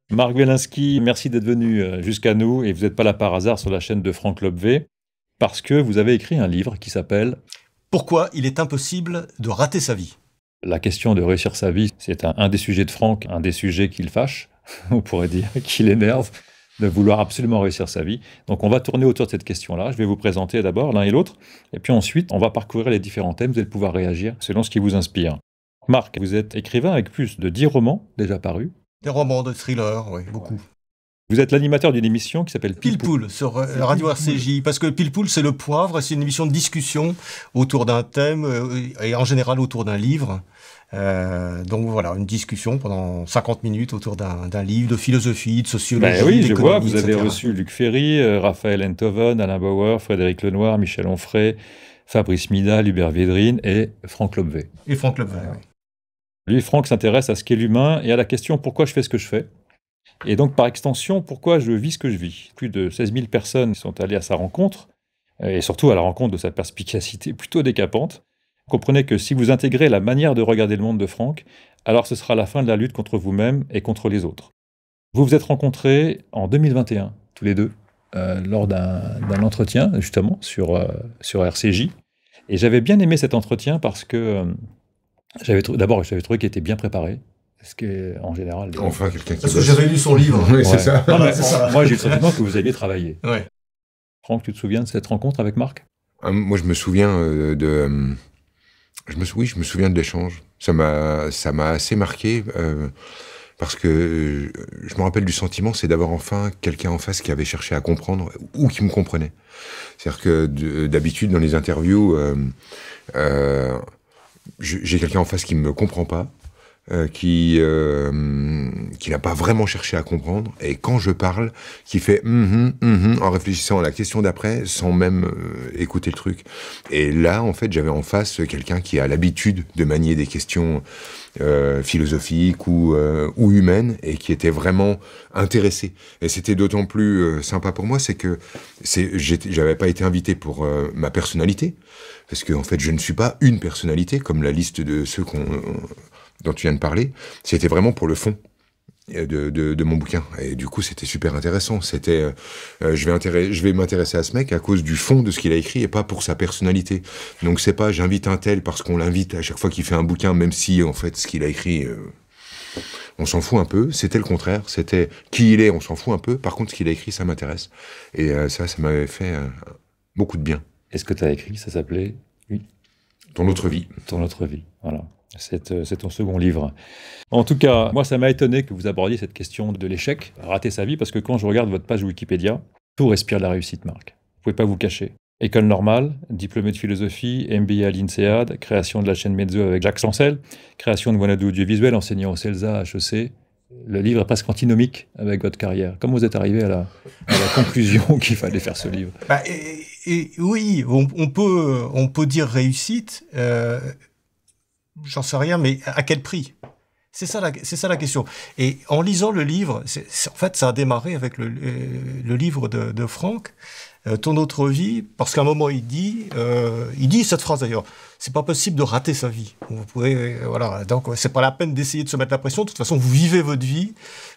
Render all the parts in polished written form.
Marc Wielinski, merci d'être venu jusqu'à nous et vous n'êtes pas là par hasard sur la chaîne de Franck Lobvé parce que vous avez écrit un livre qui s'appelle Pourquoi il est impossible de rater sa vie? La question de réussir sa vie. C'est un des sujets de Franck, un des sujets qui le fâche, on pourrait dire, qui l'énerve, de vouloir absolument réussir sa vie. Donc on va tourner autour de cette question-là. Je vais vous présenter d'abord l'un et l'autre et puis ensuite on va parcourir les différents thèmes. Vous allez pouvoir réagir selon ce qui vous inspire. Marc, vous êtes écrivain avec plus de 10 romans déjà parus. Des romans, de thrillers, oui, beaucoup. Vous êtes l'animateur d'une émission qui s'appelle Pile Poule sur Radio RCJ, parce que Pile Poule, c'est le poivre, c'est une émission de discussion autour d'un thème et en général autour d'un livre. Donc voilà, une discussion pendant 50 minutes autour d'un livre de philosophie, de sociologie, oui, je vois, d'économie, vous avez etc. reçu Luc Ferry, Raphaël Enthoven, Alain Bauer, Frédéric Lenoir, Michel Onfray, Fabrice Midal, Hubert Védrine et Franck Lobvé. Et Franck Lobvé, oui. Lui, Franck s'intéresse à ce qu'est l'humain et à la question pourquoi je fais ce que je fais. Et donc, par extension, pourquoi je vis ce que je vis. Plus de 16 000 personnes sont allées à sa rencontre, et surtout à la rencontre de sa perspicacité plutôt décapante. Comprenez que si vous intégrez la manière de regarder le monde de Franck, alors ce sera la fin de la lutte contre vous-même et contre les autres. Vous vous êtes rencontrés en 2021, tous les deux, lors d'un entretien, justement, sur RCJ. Et j'avais bien aimé cet entretien parce que d'abord, j'avais trouvé qu'il était bien préparé. Parce qu'en général... Enfin, quelqu'un qui Parce que j'avais lu son livre. Oui, c'est ça. Non, mais moi, j'ai eu le sentiment que vous aviez travaillé. Ouais. Franck, tu te souviens de cette rencontre avec Marc? Moi, je me souviens oui, je me souviens de l'échange. Ça m'a assez marqué parce que je me rappelle du sentiment, c'est d'avoir enfin quelqu'un en face qui avait cherché à comprendre ou qui me comprenait. C'est-à-dire que d'habitude, dans les interviews, j'ai quelqu'un en face qui me comprend pas, qui n'a pas vraiment cherché à comprendre, et quand je parle, qui fait en réfléchissant à la question d'après, sans même écouter le truc. Et là, en fait, j'avais en face quelqu'un qui a l'habitude de manier des questions philosophiques ou humaines, et qui était vraiment intéressé. Et c'était d'autant plus sympa pour moi, c'est que j'avais pas été invité pour ma personnalité, parce que en fait, je ne suis pas une personnalité, comme la liste de ceux dont tu viens de parler. C'était vraiment pour le fond de mon bouquin. Et du coup, c'était super intéressant. C'était, je vais m'intéresser à ce mec à cause du fond de ce qu'il a écrit et pas pour sa personnalité. Donc c'est pas j'invite un tel parce qu'on l'invite à chaque fois qu'il fait un bouquin, même si en fait ce qu'il a écrit, on s'en fout un peu. C'était le contraire. C'était qui il est, on s'en fout un peu. Par contre, ce qu'il a écrit, ça m'intéresse. Et ça m'avait fait beaucoup de bien. Et ce que tu as écrit, ça s'appelait Ton autre vie. Ton autre vie, voilà. C'est ton second livre. En tout cas, moi, ça m'a étonné que vous abordiez cette question de l'échec, rater sa vie, parce que quand je regarde votre page Wikipédia, tout respire la réussite, Marc. Vous pouvez pas vous cacher. École normale, diplômé de philosophie, MBA à l'INSEAD, création de la chaîne Mezzo avec Jacques Chancel, création de Wanadoo Audiovisuel, enseignant au CELSA, HEC. Le livre est presque antinomique avec votre carrière. Comment vous êtes arrivé à la conclusion qu'il fallait faire ce livre? Oui, on peut dire réussite. J'en sais rien, mais à quel prix? C'est ça la question. Et en lisant le livre, en fait, ça a démarré avec le livre de Franck, Ton autre vie, parce qu'à un moment il dit cette phrase d'ailleurs: c'est pas possible de rater sa vie. Vous pouvez, voilà, donc c'est pas la peine d'essayer de se mettre la pression. De toute façon, vous vivez votre vie,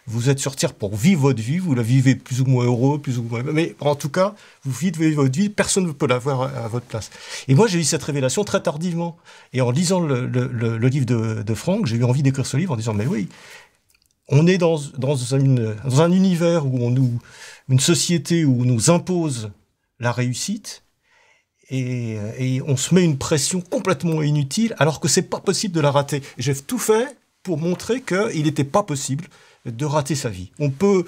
vous êtes sur Terre pour vivre votre vie, vous la vivez plus ou moins heureux, plus ou moins, mais en tout cas, vous vivez votre vie, personne ne peut l'avoir à votre place. Et moi, j'ai eu cette révélation très tardivement. Et en lisant le livre de Franck, j'ai eu envie d'écrire ce livre en disant: mais oui, on est dans un univers où une société où on nous impose la réussite, et on se met une pression complètement inutile, alors que c'est pas possible de la rater. J'ai tout fait pour montrer qu'il n'était pas possible de rater sa vie. On peut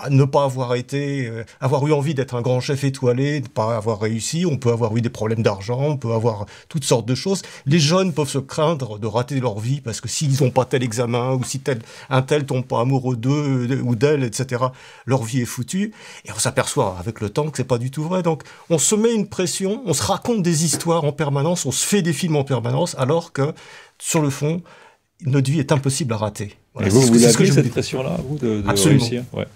ne pas avoir eu envie d'être un grand chef étoilé, ne pas avoir réussi, on peut avoir eu des problèmes d'argent, on peut avoir toutes sortes de choses. Les jeunes peuvent se craindre de rater leur vie parce que s'ils n'ont pas tel examen, ou si un tel tombe pas amoureux d'eux ou d'elle, etc., leur vie est foutue. Et on s'aperçoit avec le temps que c'est pas du tout vrai. Donc on se met une pression, on se raconte des histoires en permanence, on se fait des films en permanence, alors que sur le fond, notre vie est impossible à rater. Voilà, et vous aviez cette pression-là, vous, de réussir? Ouais.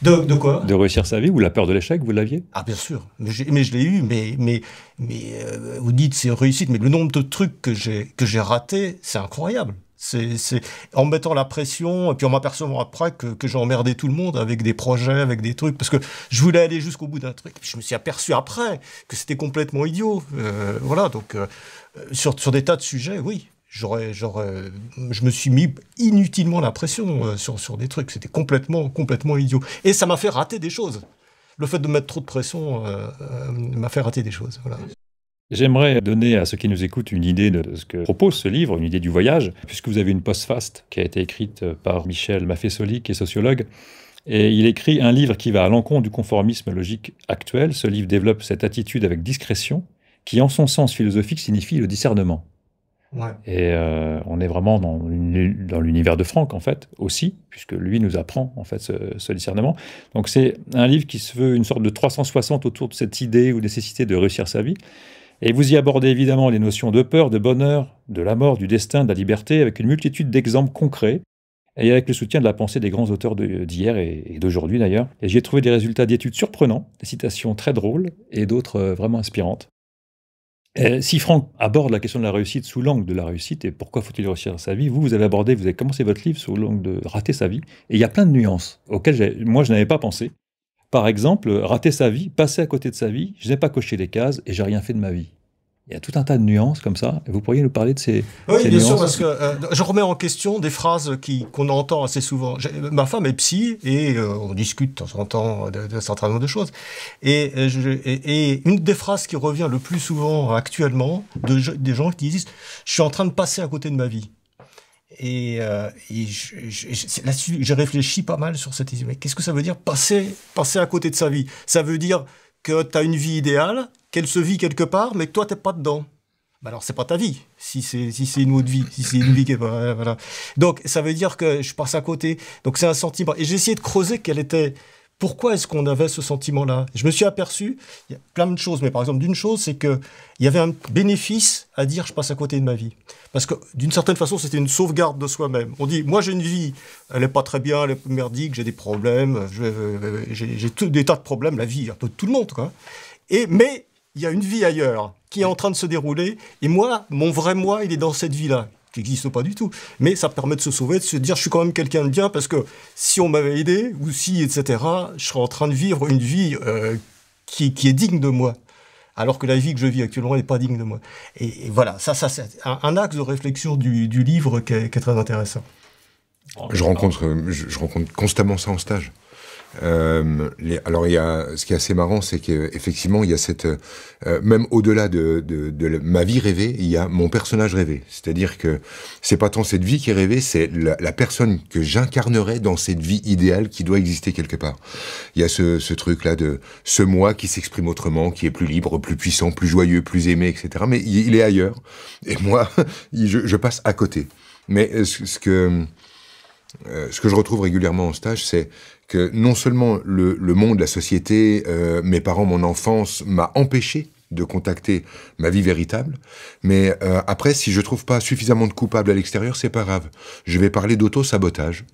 De quoi? De réussir sa vie, ou la peur de l'échec, vous l'aviez? Ah, bien sûr. Mais je l'ai eu, mais vous dites c'est une réussite, mais le nombre de trucs que j'ai ratés, c'est incroyable. En mettant la pression, et puis en m'apercevant après que j'ai emmerdé tout le monde avec des projets, avec des trucs, parce que je voulais aller jusqu'au bout d'un truc. Puis je me suis aperçu après que c'était complètement idiot. Voilà, donc sur des tas de sujets, oui. Je me suis mis inutilement la pression sur des trucs. C'était complètement idiot. Et ça m'a fait rater des choses. Le fait de mettre trop de pression m'a fait rater des choses. Voilà. J'aimerais donner à ceux qui nous écoutent une idée de ce que propose ce livre, une idée du voyage, puisque vous avez une postface qui a été écrite par Michel Maffesoli, qui est sociologue. Et il écrit un livre qui va à l'encontre du conformisme logique actuel. Ce livre développe cette attitude avec discrétion, qui en son sens philosophique signifie le discernement. Ouais. Et on est vraiment dans l'univers de Franck, en fait, aussi, puisque lui nous apprend, en fait, ce discernement. Donc c'est un livre qui se veut une sorte de 360 autour de cette idée ou nécessité de réussir sa vie. Et vous y abordez évidemment les notions de peur, de bonheur, de la mort, du destin, de la liberté, avec une multitude d'exemples concrets, et avec le soutien de la pensée des grands auteurs d'hier et d'aujourd'hui d'ailleurs. Et j'y ai trouvé des résultats d'études surprenants, des citations très drôles, et d'autres vraiment inspirantes. Si Franck aborde la question de la réussite sous l'angle de la réussite, et pourquoi faut-il réussir sa vie, vous avez commencé votre livre sous l'angle de rater sa vie, et il y a plein de nuances auxquelles moi je n'avais pas pensé. Par exemple, rater sa vie, passer à côté de sa vie, je n'ai pas coché les cases et j'ai rien fait de ma vie. Il y a tout un tas de nuances comme ça, et vous pourriez nous parler de ces Oui, bien nuances. sûr, parce que je remets en question des phrases qu'on entend assez souvent. Ma femme est psy, et on discute de temps en temps d'un certain nombre de choses. Et une des phrases qui revient le plus souvent actuellement, des gens qui disent « je suis en train de passer à côté de ma vie ». Et là-dessus, j'ai réfléchi pas mal sur cette idée. Mais qu'est-ce que ça veut dire passer à côté de sa vie? Ça veut dire que tu as une vie idéale, qu'elle se vit quelque part, mais que toi, t'es pas dedans. Ben alors, c'est pas ta vie, si c'est une autre vie, si c'est une vie qui est pas... Voilà. Donc, ça veut dire que je passe à côté. Donc, c'est un sentiment. Et j'ai essayé de creuser pourquoi est-ce qu'on avait ce sentiment-là. Je me suis aperçu, il y a plein de choses, mais par exemple, d'une chose, c'est qu'il y avait un bénéfice à dire « je passe à côté de ma vie ». Parce que, d'une certaine façon, c'était une sauvegarde de soi-même. On dit « moi, j'ai une vie, elle est pas très bien, elle est merdique, j'ai des problèmes, j'ai des tas de problèmes, la vie, un peu de tout le monde, quoi. » Mais il y a une vie ailleurs qui est en train de se dérouler, et moi, mon vrai moi, il est dans cette vie-là, qui n'existe pas du tout. Mais ça permet de se sauver, de se dire, je suis quand même quelqu'un de bien, parce que si on m'avait aidé, ou si, etc., je serais en train de vivre une vie qui est digne de moi. Alors que la vie que je vis actuellement n'est pas digne de moi. Et voilà, ça c'est un axe de réflexion du livre qui est très intéressant. Je rencontre constamment ça en stage. Alors ce qui est assez marrant, c'est qu'effectivement il y a cette même au-delà de ma vie rêvée, il y a mon personnage rêvé. C'est-à-dire que c'est pas tant cette vie qui est rêvée, c'est la personne que j'incarnerai dans cette vie idéale qui doit exister quelque part. Il y a ce truc-là de ce moi qui s'exprime autrement, qui est plus libre, plus puissant, plus joyeux, plus aimé, etc. Mais il est ailleurs. Et moi, je passe à côté. Mais ce que je retrouve régulièrement en stage, c'est que non seulement le monde, la société, mes parents, mon enfance m'a empêché de contacter ma vie véritable, mais après, si je trouve pas suffisamment de coupables à l'extérieur, c'est pas grave. Je vais parler d'auto-sabotage.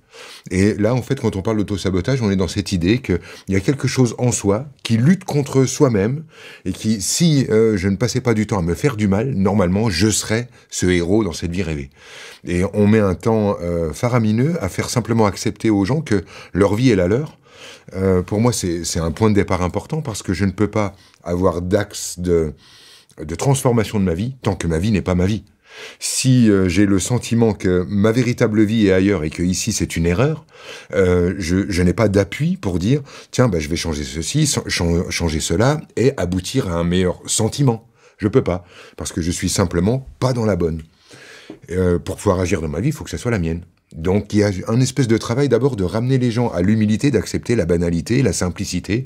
Et là, en fait, quand on parle d'auto-sabotage, on est dans cette idée qu'il y a quelque chose en soi qui lutte contre soi-même et qui, si je ne passais pas du temps à me faire du mal, normalement, je serais ce héros dans cette vie rêvée. Et on met un temps faramineux à faire simplement accepter aux gens que leur vie est la leur. Pour moi, c'est un point de départ important parce que je ne peux pas avoir d'axe de transformation de ma vie tant que ma vie n'est pas ma vie. Si j'ai le sentiment que ma véritable vie est ailleurs et que ici c'est une erreur, je n'ai pas d'appui pour dire tiens, je vais changer ceci, changer cela et aboutir à un meilleur sentiment. Je peux pas parce que je suis simplement pas dans la bonne. Pour pouvoir agir dans ma vie, il faut que ça soit la mienne. Donc il y a un espèce de travail d'abord de ramener les gens à l'humilité, d'accepter la banalité, la simplicité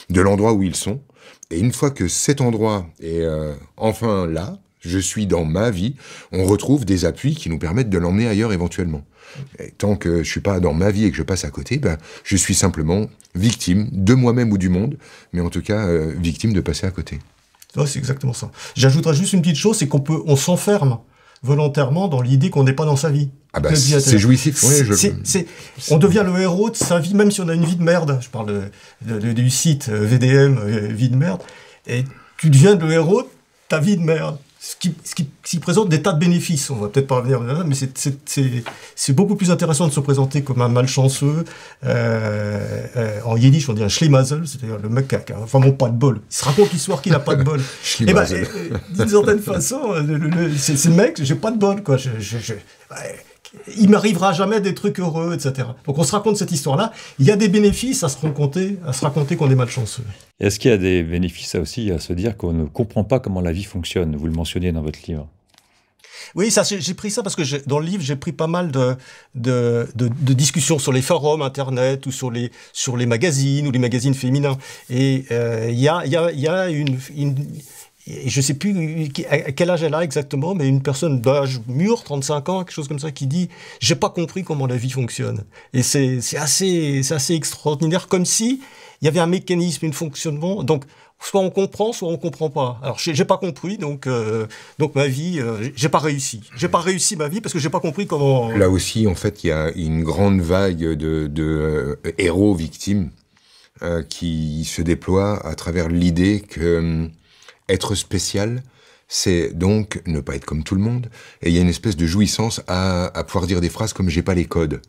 de l'endroit où ils sont. Et une fois que cet endroit est enfin là, je suis dans ma vie, on retrouve des appuis qui nous permettent de l'emmener ailleurs éventuellement. Et tant que je suis pas dans ma vie et que je passe à côté, je suis simplement victime de moi-même ou du monde, mais en tout cas victime de passer à côté. Ouais, c'est exactement ça. J'ajouterais juste une petite chose, c'est on s'enferme volontairement dans l'idée qu'on n'est pas dans sa vie. Ah c'est jouissif. Oui, on devient le héros de sa vie, même si on a une vie de merde. Je parle du site VDM, vie de merde. Et tu deviens le héros de ta vie de merde. ce qui présente des tas de bénéfices. On va peut-être pas revenir là, mais c'est beaucoup plus intéressant de se présenter comme un malchanceux. En yiddish, on dit un schlimazel, c'est-à-dire le mec qui a vraiment pas de bol. Il se raconte l'histoire qu'il a pas de bol. Et ben, d'une certaine façon, c'est le mec, j'ai pas de bol, quoi. Il m'arrivera jamais des trucs heureux, etc. Donc on se raconte cette histoire-là. Il y a des bénéfices à se raconter qu'on est malchanceux. Est-ce qu'il y a des bénéfices aussi à se dire qu'on ne comprend pas comment la vie fonctionne? Vous le mentionnez dans votre livre. Oui, ça, j'ai pris ça parce que dans le livre, j'ai pris pas mal de discussions sur les forums internet ou sur les magazines ou les magazines féminins. Et il y a une et je sais plus à quel âge elle a exactement, mais une personne d'âge mûr, 35 ans, quelque chose comme ça, qui dit « j'ai pas compris comment la vie fonctionne ». Et c'est assez extraordinaire, comme si il y avait un mécanisme, un fonctionnement. Donc, soit on comprend pas. Alors, j'ai pas compris, donc ma vie, j'ai pas réussi. J'ai pas réussi ma vie parce que j'ai pas compris comment... Là aussi, en fait, il y a une grande vague de héros victimes qui se déploie à travers l'idée que être spécial, c'est donc ne pas être comme tout le monde. Et il y a une espèce de jouissance à pouvoir dire des phrases comme « j'ai pas les codes ».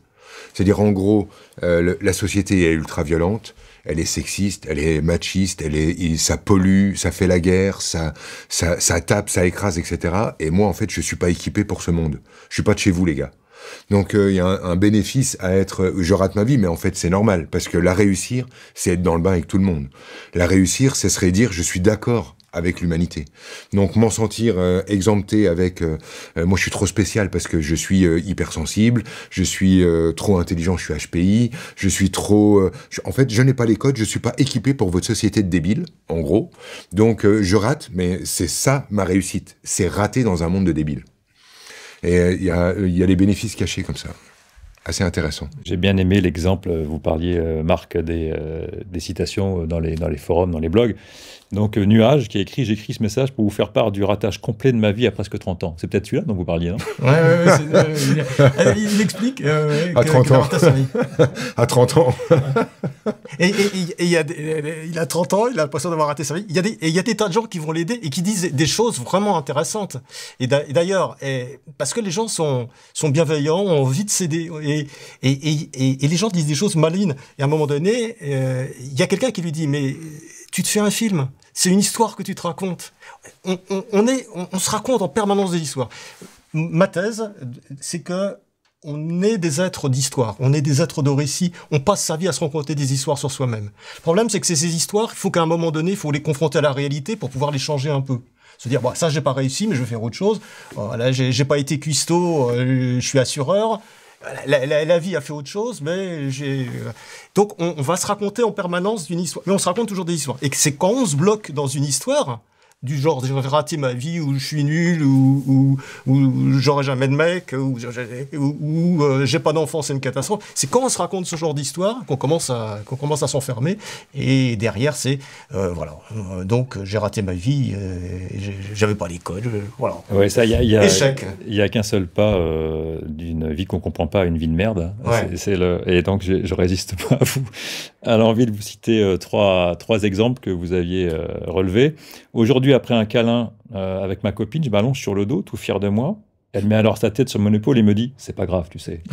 C'est-à-dire, en gros, la société est ultra violente, elle est sexiste, elle est machiste, ça pollue, ça fait la guerre, ça tape, ça écrase, etc. Et moi, en fait, je suis pas équipé pour ce monde. Je suis pas de chez vous, les gars. Donc, il y a un bénéfice à être... Je rate ma vie, mais en fait, c'est normal. Parce que la réussir, c'est être dans le bain avec tout le monde. La réussir, ce serait dire « je suis d'accord ». Avec l'humanité. Donc m'en sentir exempté avec moi je suis trop spécial parce que je suis hypersensible, je suis trop intelligent, je suis HPI, je suis trop en fait je n'ai pas les codes, je suis pas équipé pour votre société de débiles en gros. Donc je rate, mais c'est ça ma réussite, c'est rater dans un monde de débiles. Et il y a des bénéfices cachés comme ça. Assez intéressant. J'ai bien aimé l'exemple, vous parliez, Marc, des citations dans les forums, dans les blogs. Donc, Nuage qui a écrit « J'écris ce message pour vous faire part du ratage complet de ma vie à presque 30 ans ». C'est peut-être celui-là dont vous parliez, non? Ouais, il explique à 30 ans. À 30 ans. Et il a 30 ans, il a l'impression d'avoir raté sa vie. Il y a des tas de gens qui vont l'aider et qui disent des choses vraiment intéressantes. Et d'ailleurs, parce que les gens sont bienveillants, ont envie de s'aider. Et les gens disent des choses malines. Et à un moment donné, il y a quelqu'un qui lui dit « Mais tu te fais un film, c'est une histoire que tu te racontes. » On se raconte en permanence des histoires. Ma thèse, c'est que on est des êtres d'histoire, on est des êtres de récit, on passe sa vie à se raconter des histoires sur soi-même. Le problème, c'est que ces histoires, il faut qu'à un moment donné, il faut les confronter à la réalité pour pouvoir les changer un peu. Se dire, bon, ça, j'ai pas réussi, mais je vais faire autre chose. Là, j'ai pas été cuistot, je suis assureur. La vie a fait autre chose, mais donc on va se raconter en permanence d'une histoire. Mais on se raconte toujours des histoires. Et c'est quand on se bloque dans une histoire, du genre j'ai raté ma vie, ou je suis nul, ou j'aurai jamais de mec, ou j'ai pas d'enfant, c'est une catastrophe. C'est quand on se raconte ce genre d'histoire qu'on commence à s'enfermer. Et derrière, c'est voilà. Donc j'ai raté ma vie, j'avais pas les codes, voilà. Ouais, ça, échec. Il y a qu'un seul pas d'une vie qu'on comprend pas à une vie de merde. Ouais. Et donc je résiste pas à l'envie de vous citer trois exemples que vous aviez relevés. Aujourd'hui, après un câlin avec ma copine, je m'allonge sur le dos, tout fier de moi. Elle met alors sa tête sur mon épaule et me dit « C'est pas grave, tu sais. »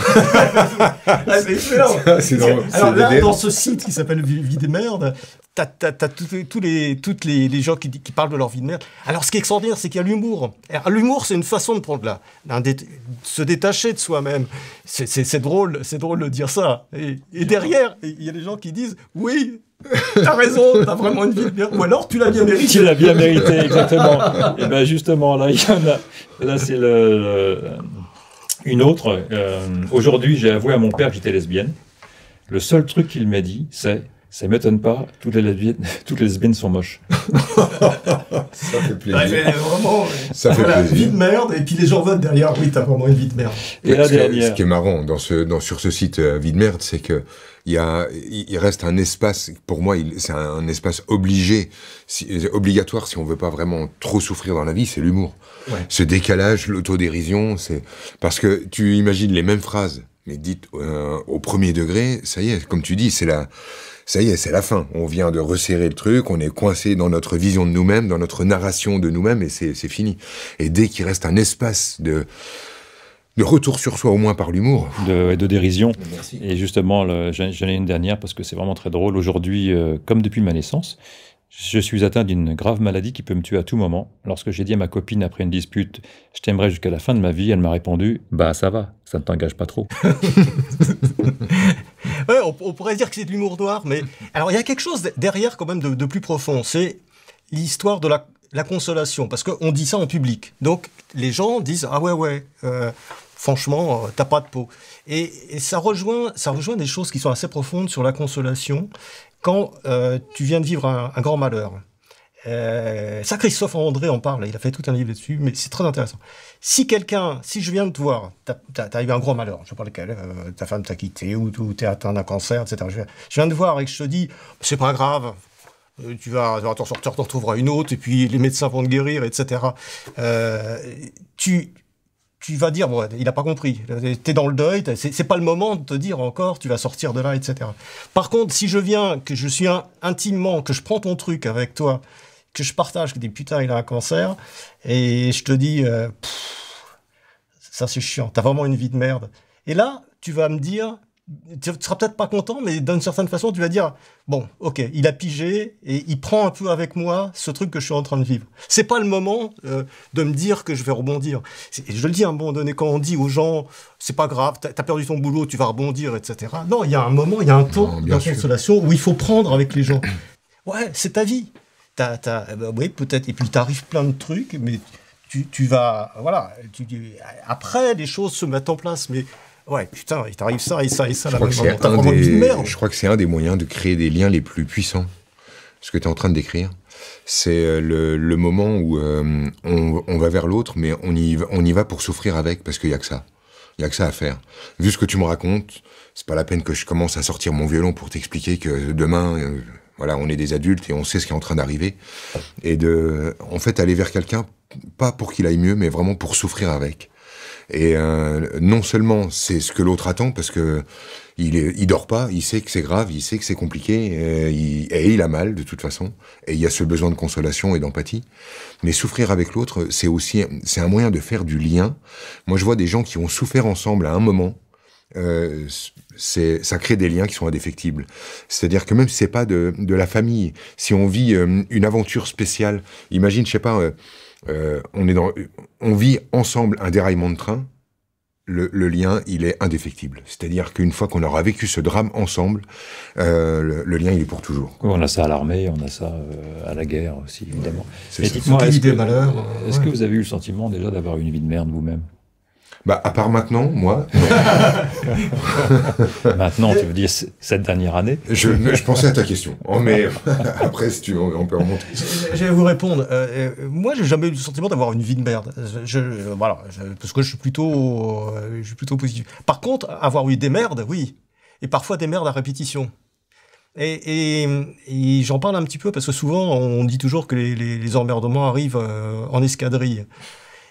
C'est excellent. C'est drôle. Alors là, dans ce site qui s'appelle Vie de merde, t'as tous les gens qui parlent de leur vie de merde. Alors, ce qui est extraordinaire, c'est qu'il y a l'humour. L'humour, c'est une façon de prendre se détacher de soi-même. C'est drôle de dire ça. Et derrière, il y a des gens qui disent « Oui, t'as raison, t'as vraiment une vie de merde. » Ou alors, tu l'as bien mérité. Tu l'as bien mérité, exactement. Et bien justement, là, il y en a. Là, c'est une autre. Aujourd'hui, j'ai avoué à mon père que j'étais lesbienne. Le seul truc qu'il m'a dit, c'est « Ça m'étonne pas, toutes les lesbiennes sont moches. » Ça fait plaisir. Ouais, vraiment, ça fait plaisir. Vie de merde, et puis les gens votent derrière, oui, t'as vraiment une vie de merde. Et la dernière. Ce qui est marrant sur ce site Vie de merde, c'est que il reste un espace, pour moi, c'est un espace obligatoire si on veut pas vraiment trop souffrir dans la vie, c'est l'humour. Ouais. Ce décalage, l'autodérision, c'est parce que tu imagines les mêmes phrases, mais dites au premier degré, ça y est, comme tu dis, c'est ça y est, c'est la fin. On vient de resserrer le truc, on est coincé dans notre vision de nous-mêmes, dans notre narration de nous-mêmes, et c'est fini. Et dès qu'il reste un espace de retour sur soi, au moins par l'humour. De dérision. Merci. Et justement, j'en ai une dernière parce que c'est vraiment très drôle. Aujourd'hui, comme depuis ma naissance, je suis atteint d'une grave maladie qui peut me tuer à tout moment. Lorsque j'ai dit à ma copine après une dispute, je t'aimerais jusqu'à la fin de ma vie, elle m'a répondu, bah ça va, ça ne t'engage pas trop. Ouais, on pourrait dire que c'est de l'humour noir, mais alors il y a quelque chose derrière quand même de plus profond. C'est l'histoire de la consolation, parce qu'on dit ça en public. Donc les gens disent ah ouais, franchement t'as pas de peau. Et ça rejoint des choses qui sont assez profondes sur la consolation quand tu viens de vivre un grand malheur. Ça, Christophe André en parle, il a fait tout un livre là-dessus, mais c'est très intéressant. Si je viens de te voir, t'as eu un gros malheur, je sais pas lequel, ta femme t'a quitté, ou t'es atteint d'un cancer, etc. Je viens de voir et que je te dis, c'est pas grave, tu vas t'en sortir, t'en retrouveras une autre, et puis les médecins vont te guérir, etc. Tu vas dire, bon, il n'a pas compris, t'es dans le deuil, c'est pas le moment de te dire encore, tu vas sortir de là, etc. Par contre, si je viens, que je suis intimement, que je prends ton truc avec toi, que je partage, que dis putain, il a un cancer, et je te dis, ça c'est chiant, t'as vraiment une vie de merde. Et là, tu vas me dire, tu seras peut-être pas content, mais d'une certaine façon, tu vas dire, bon, ok, il a pigé, et il prend un peu avec moi ce truc que je suis en train de vivre. C'est pas le moment de me dire que je vais rebondir. Je le dis à un moment donné, quand on dit aux gens, c'est pas grave, t'as perdu ton boulot, tu vas rebondir, etc. Non, il y a un moment, il y a un temps de consolation où il faut prendre avec les gens. Ouais, c'est ta vie. Oui, peut-être, et puis t'arrives plein de trucs, mais tu vas, voilà, après les choses se mettent en place, mais ouais, putain, il t'arrive ça et ça et ça. Je crois que c'est un des moyens de créer des liens les plus puissants. Ce que tu es en train de décrire, c'est le moment où on va vers l'autre, mais on y va pour souffrir avec, parce qu'il y a que ça. Il y a que ça à faire. Vu ce que tu me racontes, c'est pas la peine que je commence à sortir mon violon pour t'expliquer que demain, voilà, on est des adultes et on sait ce qui est en train d'arriver. Et en fait, aller vers quelqu'un, pas pour qu'il aille mieux, mais vraiment pour souffrir avec. Et non seulement c'est ce que l'autre attend, parce que il dort pas, il sait que c'est grave, il sait que c'est compliqué, et il a mal de toute façon, et il y a ce besoin de consolation et d'empathie. Mais souffrir avec l'autre, c'est un moyen de faire du lien. Moi, je vois des gens qui ont souffert ensemble à un moment. Ça crée des liens qui sont indéfectibles. C'est-à-dire que même si c'est pas de la famille, si on vit une aventure spéciale, imagine, je sais pas. On vit ensemble un déraillement de train, le lien, il est indéfectible. C'est-à-dire qu'une fois qu'on aura vécu ce drame ensemble, le lien, il est pour toujours. Oui, on a ça à l'armée, on a ça à la guerre aussi, évidemment. C'est Et ça. dites-moi, est-ce ouais. que vous avez eu le sentiment déjà d'avoir une vie de merde vous-même? Bah, à part maintenant, moi... Maintenant, tu veux dire cette dernière année? Je pensais à ta question. Mais après, si tu veux, on peut remonter. Je vais vous répondre. Moi, j'ai jamais eu le sentiment d'avoir une vie de merde. Voilà, parce que je suis plutôt positif. Par contre, avoir eu des merdes, oui. Et parfois des merdes à répétition. Et j'en parle un petit peu parce que souvent, on dit toujours que les emmerdements arrivent en escadrille.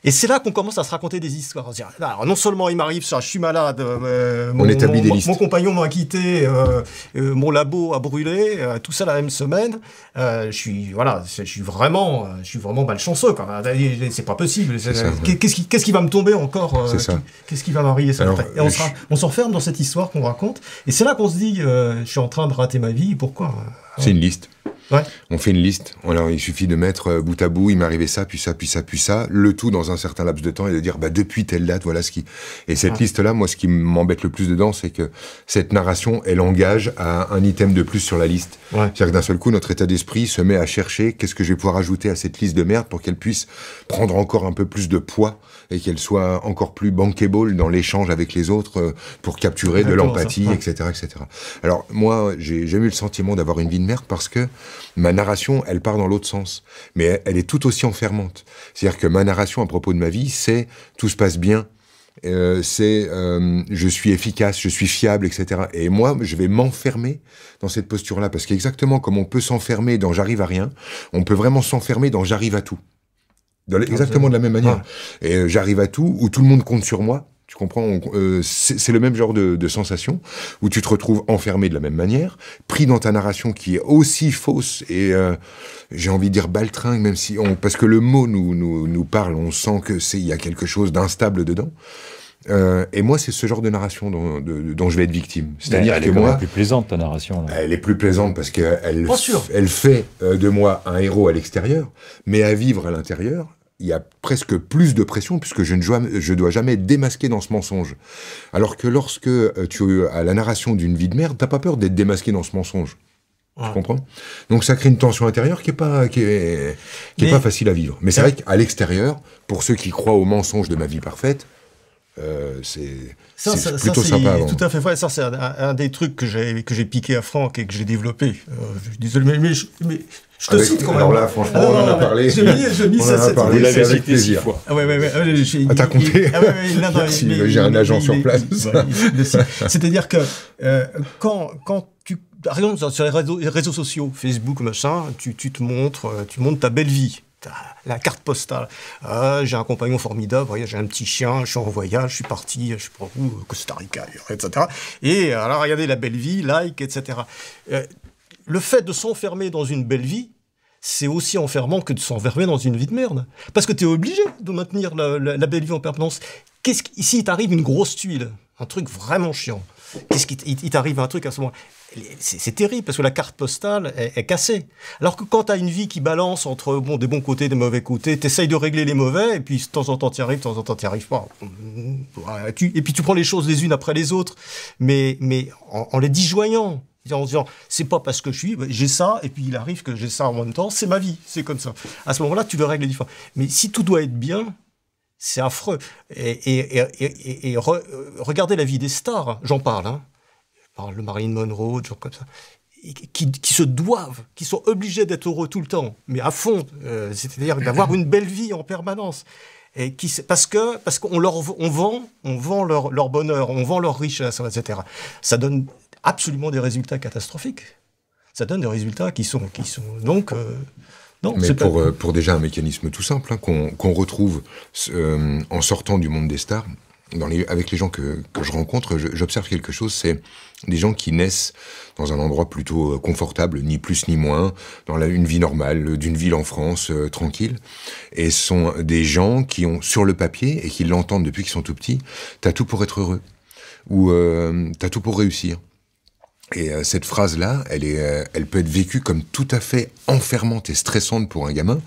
Et c'est là qu'on commence à se raconter des histoires. On se dit, alors, non seulement il m'arrive ça, je suis malade, on établit des listes. Mon compagnon m'a quitté, mon labo a brûlé, tout ça la même semaine. Je suis vraiment malchanceux. C'est pas possible. Qu'est-ce qui va me tomber encore Qu'est-ce qui va m'arriver ça? Et on s'enferme dans cette histoire qu'on raconte. Et c'est là qu'on se dit, je suis en train de rater ma vie. Pourquoi? C'est une liste. Ouais. On fait une liste. Alors, il suffit de mettre bout à bout, il m'est arrivé ça, puis ça, puis ça, puis ça, le tout dans un certain laps de temps et de dire, bah, depuis telle date, voilà ce qui... Et cette liste-là, moi, ce qui m'embête le plus dedans, c'est que cette narration, elle engage à un item de plus sur la liste. Ouais. C'est-à-dire que d'un seul coup, notre état d'esprit se met à chercher qu'est-ce que je vais pouvoir ajouter à cette liste de merde pour qu'elle puisse prendre encore un peu plus de poids et qu'elle soit encore plus bankable dans l'échange avec les autres pour capturer de l'empathie, etc., etc. Alors, moi, j'ai jamais eu le sentiment d'avoir une vie de merde parce que ma narration, elle part dans l'autre sens. Mais elle est tout aussi enfermante. C'est-à-dire que ma narration à propos de ma vie, c'est tout se passe bien, je suis efficace, je suis fiable, etc. Et moi, je vais m'enfermer dans cette posture-là. Parce qu'exactement comme on peut s'enfermer dans j'arrive à rien, on peut vraiment s'enfermer dans j'arrive à tout. Exactement de la même manière. Et j'arrive à tout, où tout le monde compte sur moi. Tu comprends? C'est le même genre de sensation où tu te retrouves enfermé de la même manière, pris dans ta narration qui est aussi fausse et j'ai envie de dire baltringue, même si parce que le mot nous parle, on sent que il y a quelque chose d'instable dedans. Et moi, c'est ce genre de narration dont je vais être victime. C'est-à-dire que moi, elle est plus plaisante, ta narration. Là. Elle est plus plaisante parce qu'elle elle fait de moi un héros à l'extérieur, mais à vivre à l'intérieur, il y a presque plus de pression puisque je dois jamais être démasqué dans ce mensonge. Alors que lorsque tu as la narration d'une vie de merde, t'as pas peur d'être démasqué dans ce mensonge. Tu comprends? Donc ça crée une tension intérieure qui est pas facile à vivre. Mais c'est vrai qu'à l'extérieur, pour ceux qui croient au mensonge de ma vie parfaite, c'est plutôt sympa. Tout à fait vrai. Ça, c'est un des trucs que j'ai piqué à Franck et que j'ai développé. Je suis désolé, mais je te cite quand même. Alors là, franchement, on en a parlé. J'ai mis ça. Vous l'avez cité 6 fois. T'as compté? Merci, j'ai un agent sur place. C'est-à-dire que quand tu... Par exemple, sur les réseaux sociaux, Facebook, machin, tu montres ta belle vie. La carte postale. J'ai un compagnon formidable, j'ai un petit chien, je suis en voyage, je suis parti, je sais pas où, Costa Rica, etc. Et alors, regardez la belle vie, like, etc. Le fait de s'enfermer dans une belle vie, c'est aussi enfermant que de s'enfermer dans une vie de merde. Parce que tu es obligé de maintenir la belle vie en permanence. Ici, il t'arrive une grosse tuile, un truc vraiment chiant. Il t'arrive un truc à ce moment. C'est terrible parce que la carte postale est cassée. Alors que quand tu as une vie qui balance entre des bons côtés, des mauvais côtés, tu essayes de régler les mauvais et puis de temps en temps tu y arrives, de temps en temps tu n'y arrives pas. Et puis tu prends les choses les unes après les autres, mais en les disjoignant. En disant, c'est pas parce que j'ai ça, et puis il arrive que j'ai ça en même temps, c'est ma vie, c'est comme ça. À ce moment-là, tu le règles différemment. Mais si tout doit être bien, c'est affreux. Et regardez la vie des stars, j'en parle, hein. Le Marilyn Monroe, des gens comme ça, qui se doivent, qui sont obligés d'être heureux tout le temps, mais à fond, c'est-à-dire d'avoir une belle vie en permanence. Et parce qu'on vend leur bonheur, on vend leur richesse, etc. Ça donne absolument des résultats catastrophiques. Ça donne des résultats qui sont donc... non, mais pour déjà un mécanisme tout simple, hein, qu'on retrouve en sortant du monde des stars, avec les gens que je rencontre, j'observe quelque chose, c'est des gens qui naissent dans un endroit plutôt confortable, ni plus ni moins, dans une vie normale, d'une ville en France, tranquille, et sont des gens qui ont, sur le papier, et qui l'entendent depuis qu'ils sont tout petits, t'as tout pour être heureux, ou t'as tout pour réussir. Et cette phrase-là, elle peut être vécue comme tout à fait enfermante et stressante pour un gamin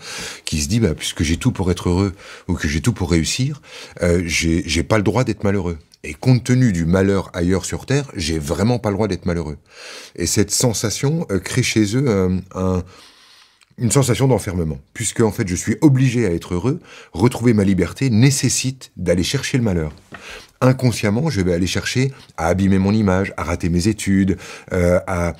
qui se dit, puisque j'ai tout pour être heureux ou que j'ai tout pour réussir, j'ai pas le droit d'être malheureux. Et compte tenu du malheur ailleurs sur Terre, j'ai vraiment pas le droit d'être malheureux. Et cette sensation crée chez eux une sensation d'enfermement, puisque en fait je suis obligé à être heureux. Retrouver ma liberté nécessite d'aller chercher le malheur. Inconsciemment, je vais aller chercher à abîmer mon image, à rater mes études, à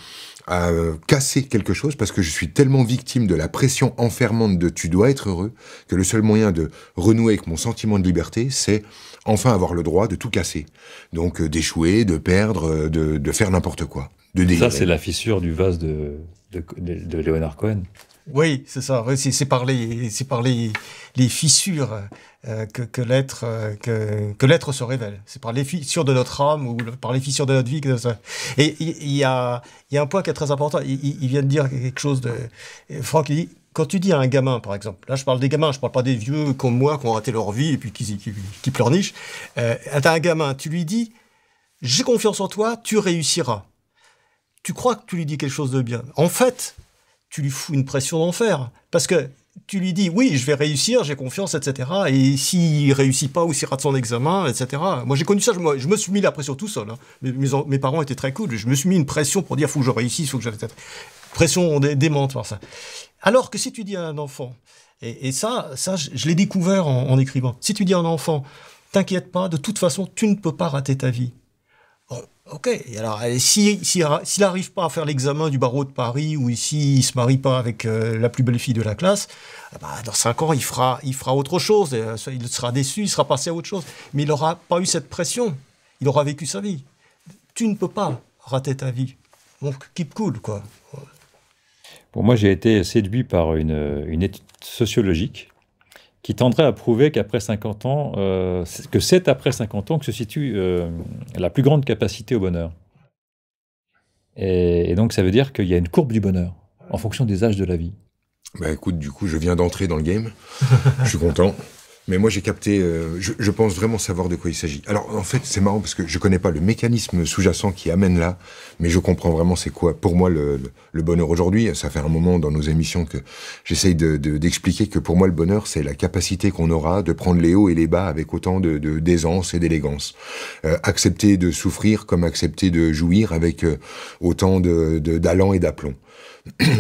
casser quelque chose, parce que je suis tellement victime de la pression enfermante de « tu dois être heureux » que le seul moyen de renouer avec mon sentiment de liberté, c'est enfin avoir le droit de tout casser. Donc d'échouer, de perdre, de faire n'importe quoi, de délirer. Ça, c'est la fissure du vase de Leonard Cohen. Oui, c'est ça. C'est par les fissures que l'être se révèle. C'est par les fissures de notre âme ou par les fissures de notre vie que ça. Et il y a un point qui est très important. Il vient de dire quelque chose de... Franck, il dit, quand tu dis à un gamin, par exemple, là je parle des gamins, je parle pas des vieux comme moi qui ont raté leur vie et puis qui pleurnichent. T'as un gamin, tu lui dis, j'ai confiance en toi, tu réussiras. Tu crois que tu lui dis quelque chose de bien. En fait, tu lui fous une pression d'enfer. Parce que tu lui dis, oui, je vais réussir, j'ai confiance, etc. Et s'il réussit pas ou s'il rate son examen, etc. Moi, j'ai connu ça, je me suis mis la pression tout seul. Hein. Mes parents étaient très cool. Je me suis mis une pression pour dire, faut que je réussisse, faut que j'aille... Pression démente par ça. Alors que si tu dis à un enfant, et ça je l'ai découvert en écrivant, si tu dis à un enfant, t'inquiète pas, de toute façon, tu ne peux pas rater ta vie. Ok, et alors s'il n'arrive pas à faire l'examen du barreau de Paris ou s'il ne se marie pas avec la plus belle fille de la classe, dans 5 ans, il fera autre chose, il sera déçu, il sera passé à autre chose. Mais il n'aura pas eu cette pression, il aura vécu sa vie. Tu ne peux pas rater ta vie. Donc, keep cool, quoi. Pour moi, j'ai été séduit par une étude sociologique qui tendrait à prouver qu'après 50 ans, que c'est après 50 ans que se situe la plus grande capacité au bonheur. Et donc, ça veut dire qu'il y a une courbe du bonheur en fonction des âges de la vie. Bah écoute, du coup, je viens d'entrer dans le game. Je suis content. Mais moi, j'ai capté, je pense vraiment savoir de quoi il s'agit. Alors, en fait, c'est marrant parce que je connais pas le mécanisme sous-jacent qui amène là, mais je comprends vraiment c'est quoi, pour moi, le bonheur aujourd'hui. Ça fait un moment dans nos émissions que j'essaye d'expliquer que pour moi, le bonheur, c'est la capacité qu'on aura de prendre les hauts et les bas avec autant d'aisance et d'élégance. Accepter de souffrir comme accepter de jouir avec autant d'allant et d'aplomb.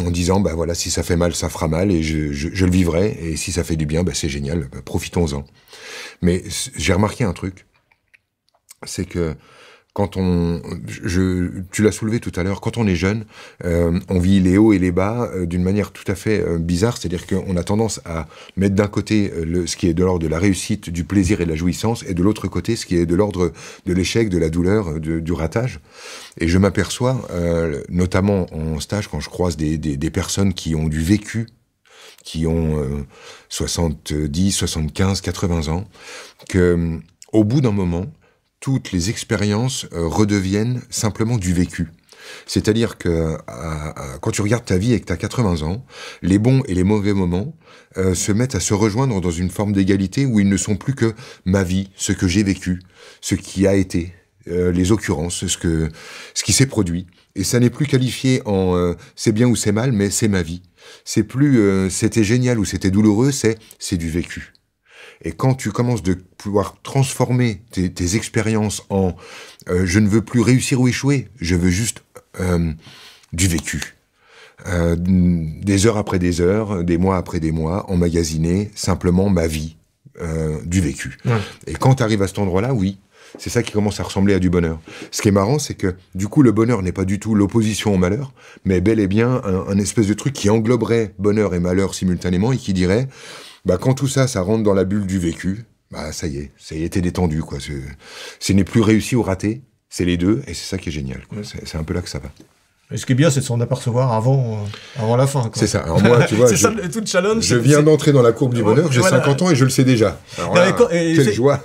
En disant, bah voilà, si ça fait mal, ça fera mal, et je le vivrai, et si ça fait du bien, bah c'est génial, bah profitons-en. Mais j'ai remarqué un truc, c'est que quand tu l'as soulevé tout à l'heure, quand on est jeune, on vit les hauts et les bas d'une manière tout à fait bizarre, c'est-à-dire qu'on a tendance à mettre d'un côté ce qui est de l'ordre de la réussite, du plaisir et de la jouissance, et de l'autre côté ce qui est de l'ordre de l'échec, de la douleur, du ratage. Et je m'aperçois, notamment en stage, quand je croise des personnes qui ont du vécu, qui ont 70, 75, 80 ans, que au bout d'un moment, toutes les expériences redeviennent simplement du vécu. C'est-à-dire que quand tu regardes ta vie et que tu as 80 ans, les bons et les mauvais moments se mettent à se rejoindre dans une forme d'égalité où ils ne sont plus que ma vie, ce que j'ai vécu, ce qui a été, les occurrences, ce qui s'est produit. Et ça n'est plus qualifié en c'est bien ou c'est mal, mais c'est ma vie. C'est plus c'était génial ou c'était douloureux, c'est du vécu. Et quand tu commences de pouvoir transformer tes expériences en je ne veux plus réussir ou échouer, je veux juste du vécu. Des heures après des heures, des mois après des mois, emmagasiner simplement ma vie, du vécu. Ouais. Et quand tu arrives à cet endroit-là, oui, c'est ça qui commence à ressembler à du bonheur. Ce qui est marrant, c'est que du coup, le bonheur n'est pas du tout l'opposition au malheur, mais bel et bien un espèce de truc qui engloberait bonheur et malheur simultanément et qui dirait... Bah, quand tout ça, ça rentre dans la bulle du vécu, bah, ça y est, t'es détendu, quoi. Ce n'est plus réussi ou raté, c'est les deux, et c'est ça qui est génial, quoi. C'est un peu là que ça va. Et ce qui est bien, c'est de s'en apercevoir avant la fin, quoi. C'est ça. Alors moi, tu vois, c'est ça tout le challenge. Je viens d'entrer dans la courbe du bonheur, j'ai 50 ans et je le sais déjà. Alors là, quelle joie.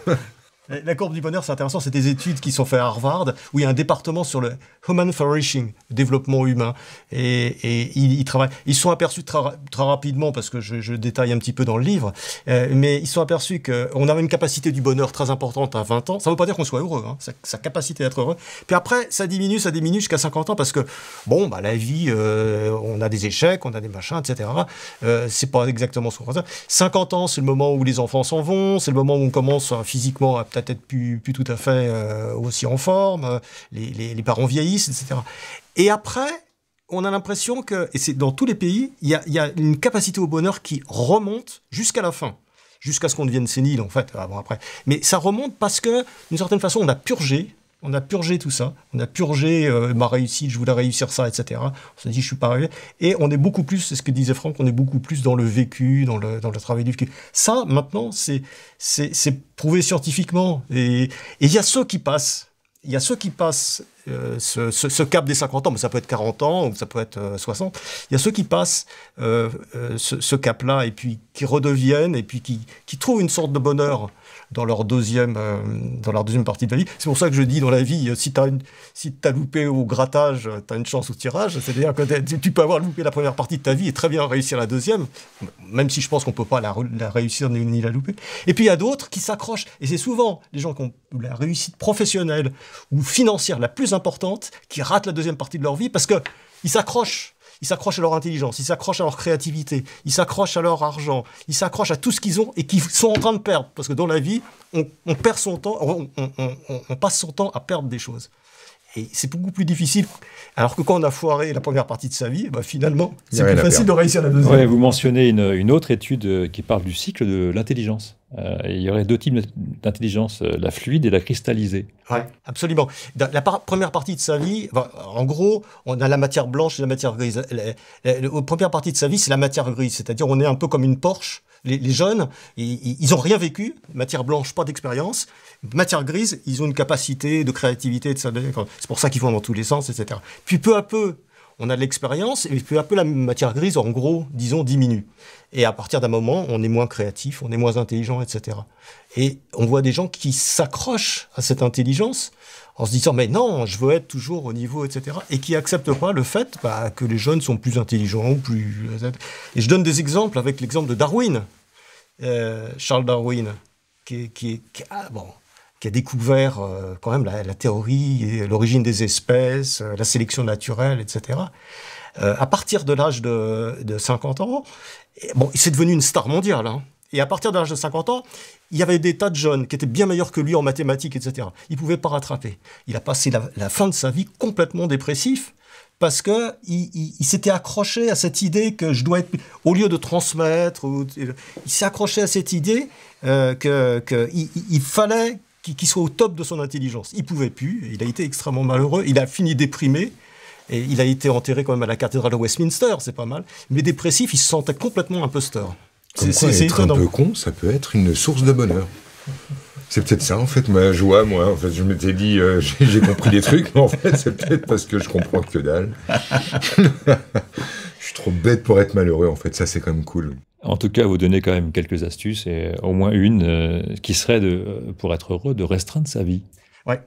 La courbe du bonheur, c'est intéressant, c'est des études qui sont faites à Harvard, où il y a un département sur le human flourishing, développement humain, et ils travaillent. Ils sont aperçus très rapidement, parce que je détaille un petit peu dans le livre, mais ils sont aperçus qu'on a une capacité du bonheur très importante à 20 ans. Ça ne veut pas dire qu'on soit heureux, hein, sa capacité d'être heureux. Puis après, ça diminue jusqu'à 50 ans, parce que, bon, bah, la vie, on a des échecs, on a des machins, etc. C'est pas exactement ce qu'on pense. 50 ans, c'est le moment où les enfants s'en vont, c'est le moment où on commence physiquement à peut-être plus tout à fait aussi en forme, les parents vieillissent, etc. Et après, on a l'impression que, et c'est dans tous les pays, il y a une capacité au bonheur qui remonte jusqu'à la fin, jusqu'à ce qu'on devienne sénile, en fait, avant, après. Mais ça remonte parce que, d'une certaine façon, on a purgé tout ça, on a purgé ma réussite, je voulais réussir ça, etc. On s'est dit, je suis pas arrivé. Et on est beaucoup plus, c'est ce que disait Franck, on est beaucoup plus dans le vécu, dans le travail du vécu. Ça, maintenant, c'est prouvé scientifiquement. Et il y a ceux qui passent. Il y a ceux qui passent ce cap des 50 ans, mais ça peut être 40 ans, ou ça peut être 60. Il y a ceux qui passent ce cap-là, et puis qui redeviennent, et puis qui trouvent une sorte de bonheur dans leur deuxième partie de la vie. C'est pour ça que je dis dans la vie, si t'as loupé au grattage, t'as une chance au tirage. C'est-à-dire que tu peux avoir loupé la première partie de ta vie et très bien réussir la deuxième, même si je pense qu'on peut pas la réussir ni la louper. Et puis il y a d'autres qui s'accrochent, et c'est souvent les gens qui ont la réussite professionnelle ou financière la plus importante qui ratent la deuxième partie de leur vie parce que ils s'accrochent. Ils s'accrochent à leur intelligence, ils s'accrochent à leur créativité, ils s'accrochent à leur argent, ils s'accrochent à tout ce qu'ils ont et qu'ils sont en train de perdre. Parce que dans la vie, on perd son temps, on passe son temps à perdre des choses. Et c'est beaucoup plus difficile. Alors que quand on a foiré la première partie de sa vie, bah finalement, c'est plus facile de réussir la deuxième. Ouais, vous mentionnez une autre étude qui parle du cycle de l'intelligence. Il y aurait deux types d'intelligence, la fluide et la cristallisée. Oui, absolument. Dans la première partie de sa vie, en gros, on a la matière blanche et la matière grise. La première partie de sa vie, c'est la matière grise, c'est-à-dire on est un peu comme une Porsche. Les jeunes, ils n'ont rien vécu, matière blanche, pas d'expérience. Matière grise, ils ont une capacité de créativité, c'est pour ça qu'ils vont dans tous les sens, etc. Puis peu à peu, on a de l'expérience, et peu à peu la matière grise, en gros, disons, diminue. Et à partir d'un moment, on est moins créatif, on est moins intelligent, etc. Et on voit des gens qui s'accrochent à cette intelligence en se disant « mais non, je veux être toujours au niveau, etc. » et qui n'acceptent pas le fait que les jeunes sont plus intelligents, plus... Et je donne des exemples avec l'exemple de Darwin, Charles Darwin, qui a découvert quand même la théorie et l'origine des espèces, la sélection naturelle, etc. À partir de l'âge de 50 ans, c'est devenu une star mondiale. Hein. Et à partir de l'âge de 50 ans, il y avait des tas de jeunes qui étaient bien meilleurs que lui en mathématiques, etc. Il ne pouvait pas rattraper. Il a passé la fin de sa vie complètement dépressif parce qu'il s'était accroché à cette idée que je dois être... Au lieu de transmettre, il s'est accroché à cette idée qu'il fallait qu'il soit au top de son intelligence. Il ne pouvait plus, il a été extrêmement malheureux, il a fini déprimé, et il a été enterré quand même à la cathédrale de Westminster, c'est pas mal, mais dépressif, il se sentait complètement imposteur. C'est étonnant. Un peu con, ça peut être une source de bonheur. C'est peut-être ça, en fait, ma joie, moi. En fait, je m'étais dit, j'ai compris des trucs, mais en fait, c'est peut-être parce que je comprends que dalle. Je suis trop bête pour être malheureux, en fait. Ça, c'est quand même cool. En tout cas, vous donnez quand même quelques astuces, et au moins une qui serait, pour être heureux, de restreindre sa vie. Ouais.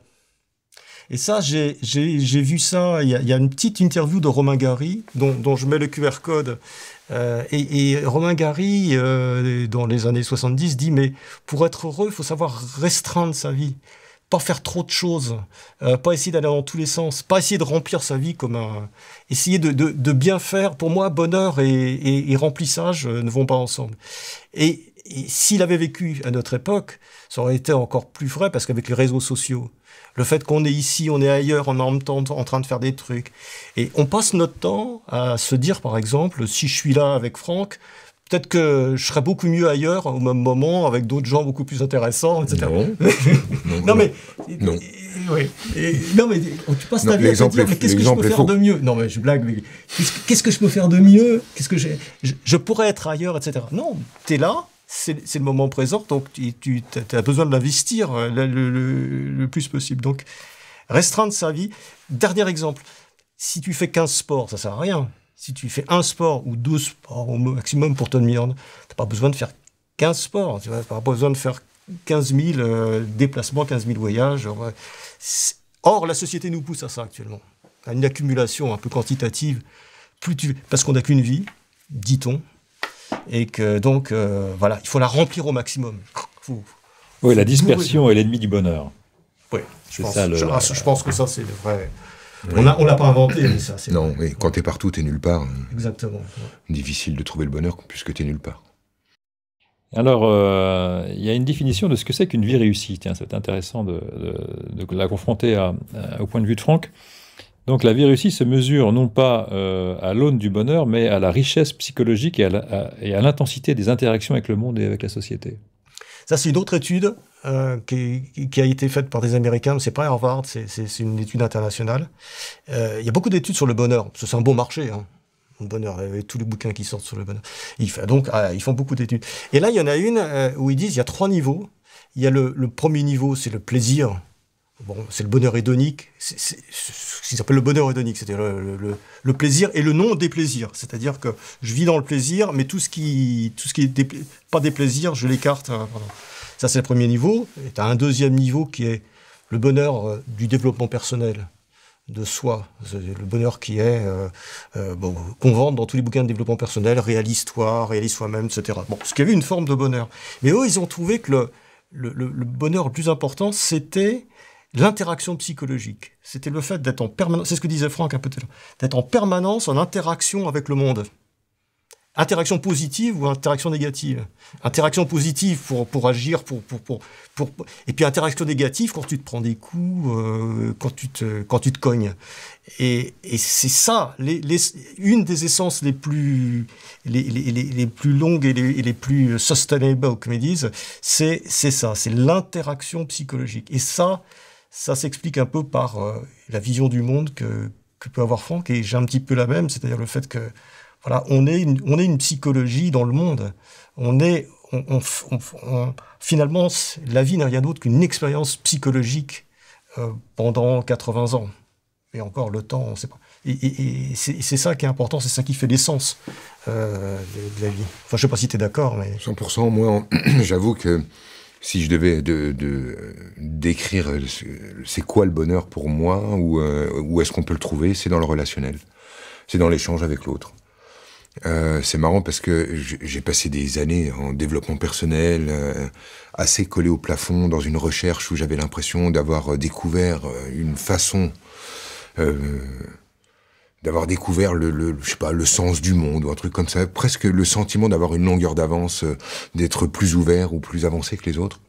Et ça, j'ai vu ça, il y a une petite interview de Romain Gary, dont je mets le QR code. Et Romain Gary, dans les années 70, dit « Mais pour être heureux, il faut savoir restreindre sa vie. Pas faire trop de choses, pas essayer d'aller dans tous les sens, pas essayer de remplir sa vie comme un... Essayer de bien faire. Pour moi, bonheur et remplissage ne vont pas ensemble. » Et s'il avait vécu à notre époque, ça aurait été encore plus vrai, parce qu'avec les réseaux sociaux, le fait qu'on est ici, on est ailleurs, on est en même temps en train de faire des trucs. Et on passe notre temps à se dire, par exemple, si je suis là avec Franck, peut-être que je serais beaucoup mieux ailleurs au même moment, avec d'autres gens beaucoup plus intéressants, etc. Non, mais... Non. Non, mais tu passes ta vie à te dire, mais qu'est-ce que je peux faire de mieux? Non, mais je blague, mais qu'est-ce que je peux faire de mieux? Qu'est-ce que je pourrais être ailleurs, etc. Non, t'es là, c'est le moment présent, donc tu as besoin de l'investir le plus possible. Donc, restreindre sa vie. Dernier exemple, si tu fais 15 sports, ça sert à rien. Si tu fais un sport ou 12 sports au maximum pour ton demi-heure, tu n'as pas besoin de faire 15 sports, tu n'as pas besoin de faire 15 000 déplacements, 15 000 voyages. Or, la société nous pousse à ça actuellement, à une accumulation un peu quantitative, parce qu'on n'a qu'une vie, dit-on, et que donc, voilà, il faut la remplir au maximum. Oui, la dispersion est l'ennemi du bonheur. Oui, je pense que ça, c'est le vrai... Oui. On l'a pas inventé, mais ça, c'est... Non, mais quand t'es partout, t'es nulle part. Exactement. Difficile de trouver le bonheur puisque t'es nulle part. Alors, il y a une définition de ce que c'est qu'une vie réussie. Tiens, c'est intéressant de la confronter au point de vue de Franck. Donc, la vie réussie se mesure non pas à l'aune du bonheur, mais à la richesse psychologique et à l'intensité des interactions avec le monde et avec la société. Ça, c'est une autre étude qui a été faite par des Américains. C'est pas Harvard, c'est une étude internationale. Il y a beaucoup d'études sur le bonheur. C'est un bon marché, hein, le bonheur. Avec tous les bouquins qui sortent sur le bonheur. Ils font beaucoup d'études. Et là, il y en a une où ils disent il y a 3 niveaux. Il y a le premier niveau, c'est le plaisir. Bon, c'est le bonheur hédonique. C'est ce qu'ils appellent le bonheur hédonique, c'est-à-dire le plaisir et le non-déplaisir. C'est-à-dire que je vis dans le plaisir, mais tout ce qui est pas des plaisirs, je l'écarte. Ça, c'est le premier niveau. Et tu as un deuxième niveau qui est le bonheur du développement personnel, de soi. C'est le bonheur qui est qu'on vende dans tous les bouquins de développement personnel, réalise-toi, réalise soi-même, etc. Bon, ce qui avait une forme de bonheur. Mais eux, ils ont trouvé que le bonheur le plus important, c'était l'interaction psychologique. C'était le fait d'être en permanence, c'est ce que disait Franck un peu tout à l'heure, d'être en permanence en interaction avec le monde. Interaction positive ou interaction négative. Interaction positive pour agir, et puis interaction négative quand tu te prends des coups, quand tu te cognes. Et c'est ça, une des essences les plus longues et les plus sustainable, comme ils disent, c'est ça, c'est l'interaction psychologique. Et ça s'explique un peu par la vision du monde que peut avoir Franck, et j'ai un petit peu la même, c'est-à-dire le fait que voilà, on est une psychologie dans le monde. Finalement, la vie n'est rien d'autre qu'une expérience psychologique pendant 80 ans. Et encore, le temps, on ne sait pas. Et c'est ça qui est important, c'est ça qui fait l'essence de la vie. Enfin, je ne sais pas si tu es d'accord, mais... 100%, moi, j'avoue que si je devais décrire c'est quoi le bonheur pour moi, ou où est-ce qu'on peut le trouver, c'est dans le relationnel. C'est dans l'échange avec l'autre. C'est marrant parce que j'ai passé des années en développement personnel, assez collé au plafond, dans une recherche où j'avais l'impression d'avoir découvert une façon... d'avoir découvert je sais pas, le sens du monde ou un truc comme ça, presque le sentiment d'avoir une longueur d'avance, d'être plus ouvert ou plus avancé que les autres,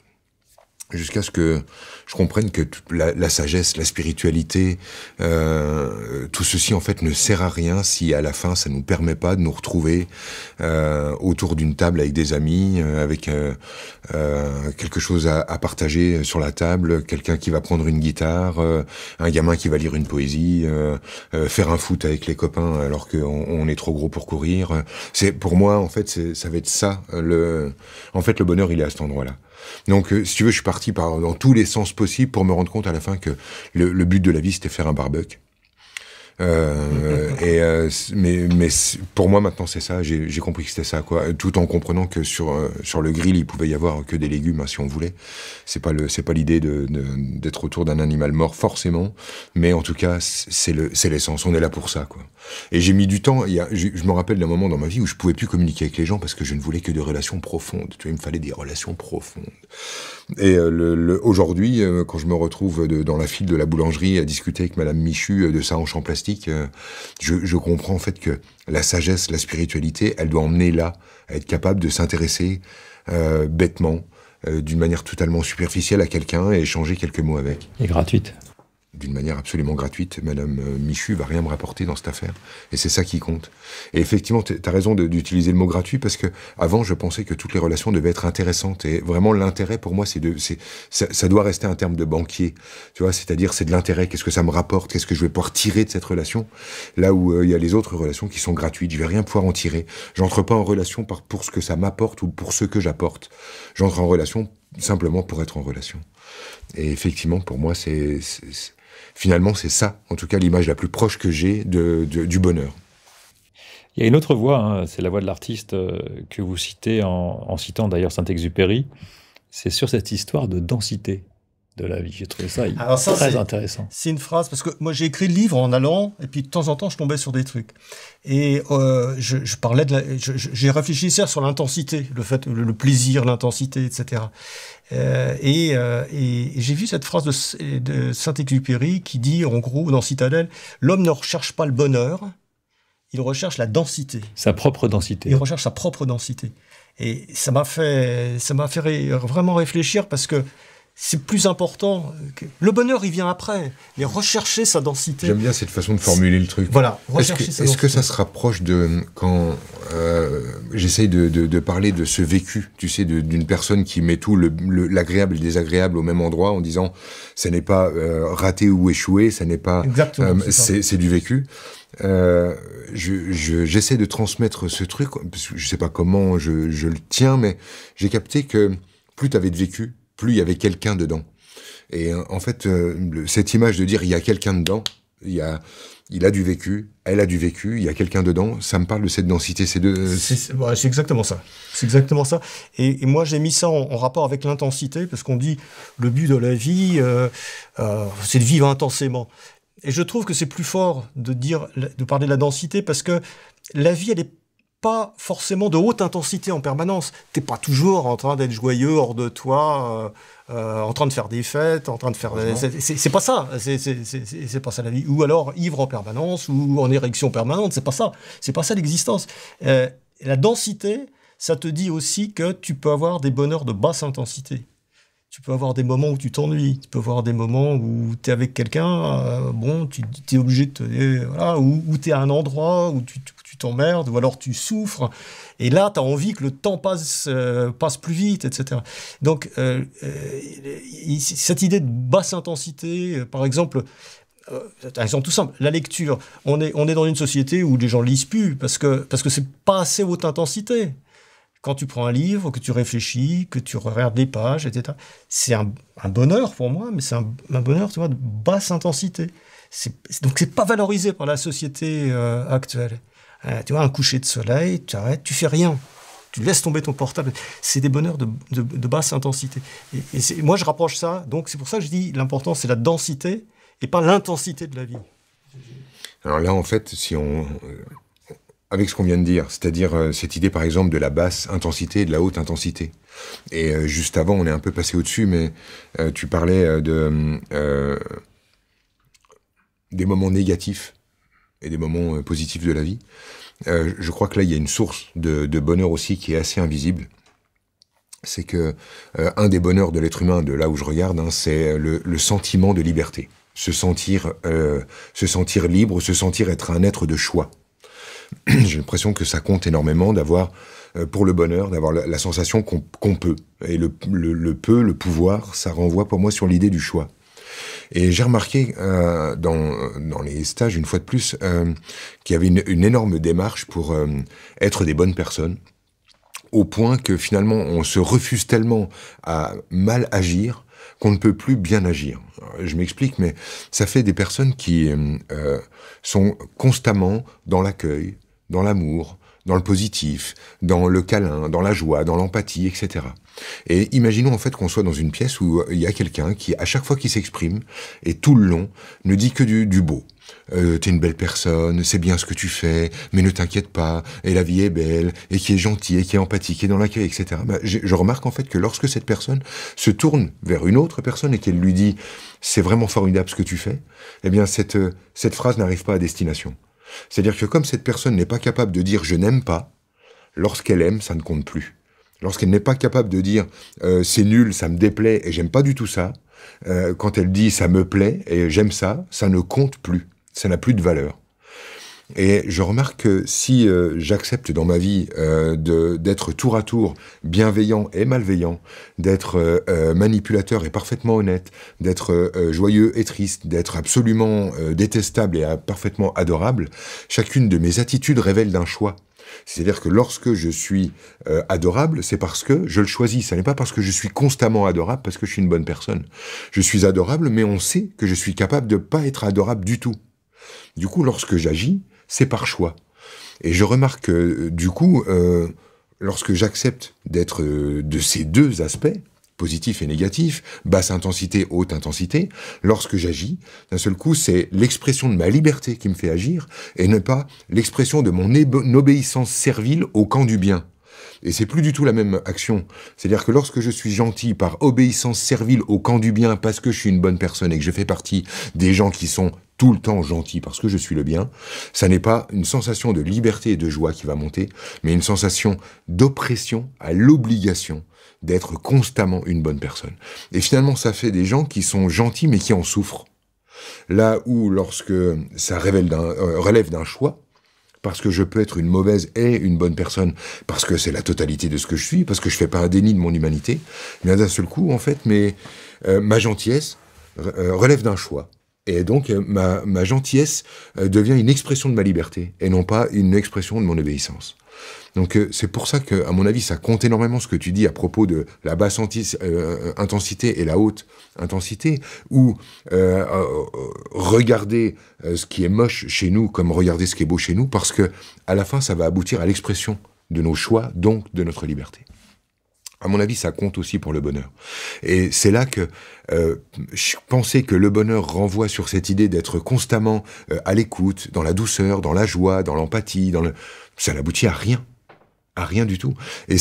jusqu'à ce que je comprenne que toute la sagesse, la spiritualité, tout ceci en fait ne sert à rien si à la fin ça nous permet pas de nous retrouver autour d'une table avec des amis, avec quelque chose à partager sur la table, quelqu'un qui va prendre une guitare, un gamin qui va lire une poésie, faire un foot avec les copains alors qu'on est trop gros pour courir. C'est pour moi en fait ça va être ça. En fait le bonheur il est à cet endroit-là. Donc, si tu veux, je suis parti dans tous les sens possibles pour me rendre compte à la fin que le but de la vie, c'était faire un barbecue. Mais pour moi maintenant c'est ça, j'ai compris que c'était ça, quoi, tout en comprenant que sur le grill il pouvait y avoir que des légumes, hein, si on voulait. C'est pas l'idée d'être autour d'un animal mort forcément, mais en tout cas c'est l'essence, on est là pour ça, quoi. Et j'ai mis du temps, je me rappelle d'un moment dans ma vie où je pouvais plus communiquer avec les gens parce que je ne voulais que des relations profondes, tu vois, il me fallait des relations profondes. Et aujourd'hui, quand je me retrouve dans la file de la boulangerie à discuter avec Madame Michu de sa hanche en plastique, je comprends en fait que la sagesse, la spiritualité, elle doit emmener là, à être capable de s'intéresser bêtement, d'une manière totalement superficielle à quelqu'un et échanger quelques mots avec. Et gratuite. D'une manière absolument gratuite. Madame Michu va rien me rapporter dans cette affaire. Et c'est ça qui compte. Et effectivement, t'as raison d'utiliser le mot gratuit parce que avant, je pensais que toutes les relations devaient être intéressantes. Et vraiment, l'intérêt pour moi, ça doit rester un terme de banquier. Tu vois, c'est-à-dire, c'est de l'intérêt. Qu'est-ce que ça me rapporte? Qu'est-ce que je vais pouvoir tirer de cette relation? Là où il y a les autres relations qui sont gratuites. Je vais rien pouvoir en tirer. J'entre pas en relation pour ce que ça m'apporte ou pour ce que j'apporte. J'entre en relation simplement pour être en relation. Et effectivement, pour moi, finalement, c'est ça, en tout cas, l'image la plus proche que j'ai du bonheur. Il y a une autre voix, hein, c'est la voix de l'artiste que vous citez en citant d'ailleurs Saint-Exupéry. C'est sur cette histoire de densité de la vie. J'ai trouvé ça très intéressant. C'est une phrase, parce que moi j'ai écrit le livre en allant, et puis de temps en temps je tombais sur des trucs. Et je parlais j'ai réfléchi sur l'intensité, le plaisir, l'intensité, etc. Et j'ai vu cette phrase de Saint-Exupéry qui dit, en gros, dans Citadelle, l'homme ne recherche pas le bonheur, il recherche la densité. Sa propre densité. Il recherche sa propre densité. Et ça m'a fait vraiment réfléchir parce que c'est plus important. Le bonheur, il vient après. Mais rechercher sa densité. J'aime bien cette façon de formuler le truc. Voilà, rechercher sa densité. Est-ce que ça se rapproche de quand j'essaye de parler de ce vécu, tu sais, d'une personne qui met tout l'agréable et le désagréable au même endroit en disant ça n'est pas raté ou échoué, ça n'est pas. Exactement. C'est du vécu. J'essaie de transmettre ce truc, parce que je sais pas comment je le tiens, mais j'ai capté que plus tu avais de vécu, plus il y avait quelqu'un dedans. Et en fait, cette image de dire il y a quelqu'un dedans, il a du vécu, elle a du vécu, il y a quelqu'un dedans, ça me parle de cette densité, ces deux... C'est exactement ça. C'est exactement ça. Et moi, j'ai mis ça en rapport avec l'intensité, parce qu'on dit le but de la vie, c'est de vivre intensément. Et je trouve que c'est plus fort de parler de la densité, parce que la vie, elle est pas forcément de haute intensité en permanence. T'es pas toujours en train d'être joyeux hors de toi, en train de faire des fêtes, en train de faire... C'est pas ça. C'est pas ça la vie. Ou alors ivre en permanence, ou en érection permanente. C'est pas ça. C'est pas ça l'existence. La densité, ça te dit aussi que tu peux avoir des bonheurs de basse intensité. Tu peux avoir des moments où tu t'ennuies, tu peux avoir des moments où tu es avec quelqu'un, tu es obligé de ou tu es à un endroit où tu t'emmerdes, ou alors tu souffres, et là tu as envie que le temps passe plus vite, etc. Donc cette idée de basse intensité, par exemple tout simple, la lecture, on est dans une société où les gens lisent plus, parce que c'est pas assez haute intensité. Quand tu prends un livre, que tu réfléchis, que tu regardes les pages, etc., c'est un bonheur pour moi, mais c'est un bonheur, tu vois, de basse intensité. Donc c'est pas valorisé par la société actuelle. Tu vois, un coucher de soleil, tu arrêtes, tu fais rien. Tu laisses tomber ton portable. C'est des bonheurs de basse intensité. Et moi, je rapproche ça. Donc, c'est pour ça que je dis l'important, c'est la densité et pas l'intensité de la vie. Alors là, en fait, avec ce qu'on vient de dire, c'est-à-dire cette idée, par exemple, de la basse intensité et de la haute intensité. Et juste avant, on est un peu passé au-dessus, mais tu parlais des moments négatifs et des moments positifs de la vie. Je crois que là, il y a une source de bonheur aussi qui est assez invisible. C'est que un des bonheurs de l'être humain, de là où je regarde, c'est le sentiment de liberté. Se sentir libre, se sentir être un être de choix. J'ai l'impression que ça compte énormément d'avoir, pour le bonheur, d'avoir la sensation qu'on peut. Et le peut, le pouvoir, ça renvoie pour moi sur l'idée du choix. Et j'ai remarqué dans les stages, une fois de plus, qu'il y avait une énorme démarche pour être des bonnes personnes, au point que finalement on se refuse tellement à mal agir qu'on ne peut plus bien agir. Alors, je m'explique, mais ça fait des personnes qui sont constamment dans l'accueil, dans l'amour, dans le positif, dans le câlin, dans la joie, dans l'empathie, etc. Et imaginons en fait qu'on soit dans une pièce où il y a quelqu'un qui, à chaque fois qu'il s'exprime, et tout le long, ne dit que du beau. T'es une belle personne, c'est bien ce que tu fais, mais ne t'inquiète pas, et la vie est belle, et qui est gentil, et qui est empathique, et dans l'accueil, etc. Je remarque en fait que lorsque cette personne se tourne vers une autre personne et qu'elle lui dit « c'est vraiment formidable ce que tu fais », eh bien cette phrase n'arrive pas à destination. C'est-à-dire que comme cette personne n'est pas capable de dire « je n'aime pas », lorsqu'elle aime, ça ne compte plus. Lorsqu'elle n'est pas capable de dire c'est nul, ça me déplaît et j'aime pas du tout ça, quand elle dit ça me plaît et j'aime ça, ça ne compte plus, ça n'a plus de valeur. Et je remarque que si j'accepte dans ma vie d'être tour à tour bienveillant et malveillant, d'être manipulateur et parfaitement honnête, d'être joyeux et triste, d'être absolument détestable et parfaitement adorable, chacune de mes attitudes révèle d'un choix. C'est-à-dire que lorsque je suis adorable, c'est parce que je le choisis. Ce n'est pas parce que je suis constamment adorable, parce que je suis une bonne personne. Je suis adorable, mais on sait que je suis capable de ne pas être adorable du tout. Du coup, lorsque j'agis, c'est par choix. Et je remarque que, du coup, lorsque j'accepte d'être de ces deux aspects, positif et négatif, basse intensité, haute intensité, lorsque j'agis, d'un seul coup, c'est l'expression de ma liberté qui me fait agir, et ne pas l'expression de mon obéissance servile au camp du bien. Et c'est plus du tout la même action. C'est-à-dire que lorsque je suis gentil par obéissance servile au camp du bien, parce que je suis une bonne personne et que je fais partie des gens qui sont tout le temps gentils parce que je suis le bien, ça n'est pas une sensation de liberté et de joie qui va monter, mais une sensation d'oppression à l'obligation d'être constamment une bonne personne. Et finalement, ça fait des gens qui sont gentils mais qui en souffrent. Là où, lorsque ça relève d'un choix, parce que je peux être une mauvaise et une bonne personne, parce que c'est la totalité de ce que je suis, parce que je fais pas un déni de mon humanité, mais d'un seul coup, en fait, ma gentillesse relève d'un choix. Et donc, ma gentillesse devient une expression de ma liberté, et non pas une expression de mon obéissance. Donc c'est pour ça que, à mon avis, ça compte énormément ce que tu dis à propos de la basse intensité et la haute intensité, ou regarder ce qui est moche chez nous comme regarder ce qui est beau chez nous, parce que à la fin, ça va aboutir à l'expression de nos choix, donc de notre liberté. À mon avis, ça compte aussi pour le bonheur. Et c'est là que je pensais que le bonheur renvoie sur cette idée d'être constamment à l'écoute, dans la douceur, dans la joie, dans l'empathie, ça n'aboutit à rien. À rien du tout. Et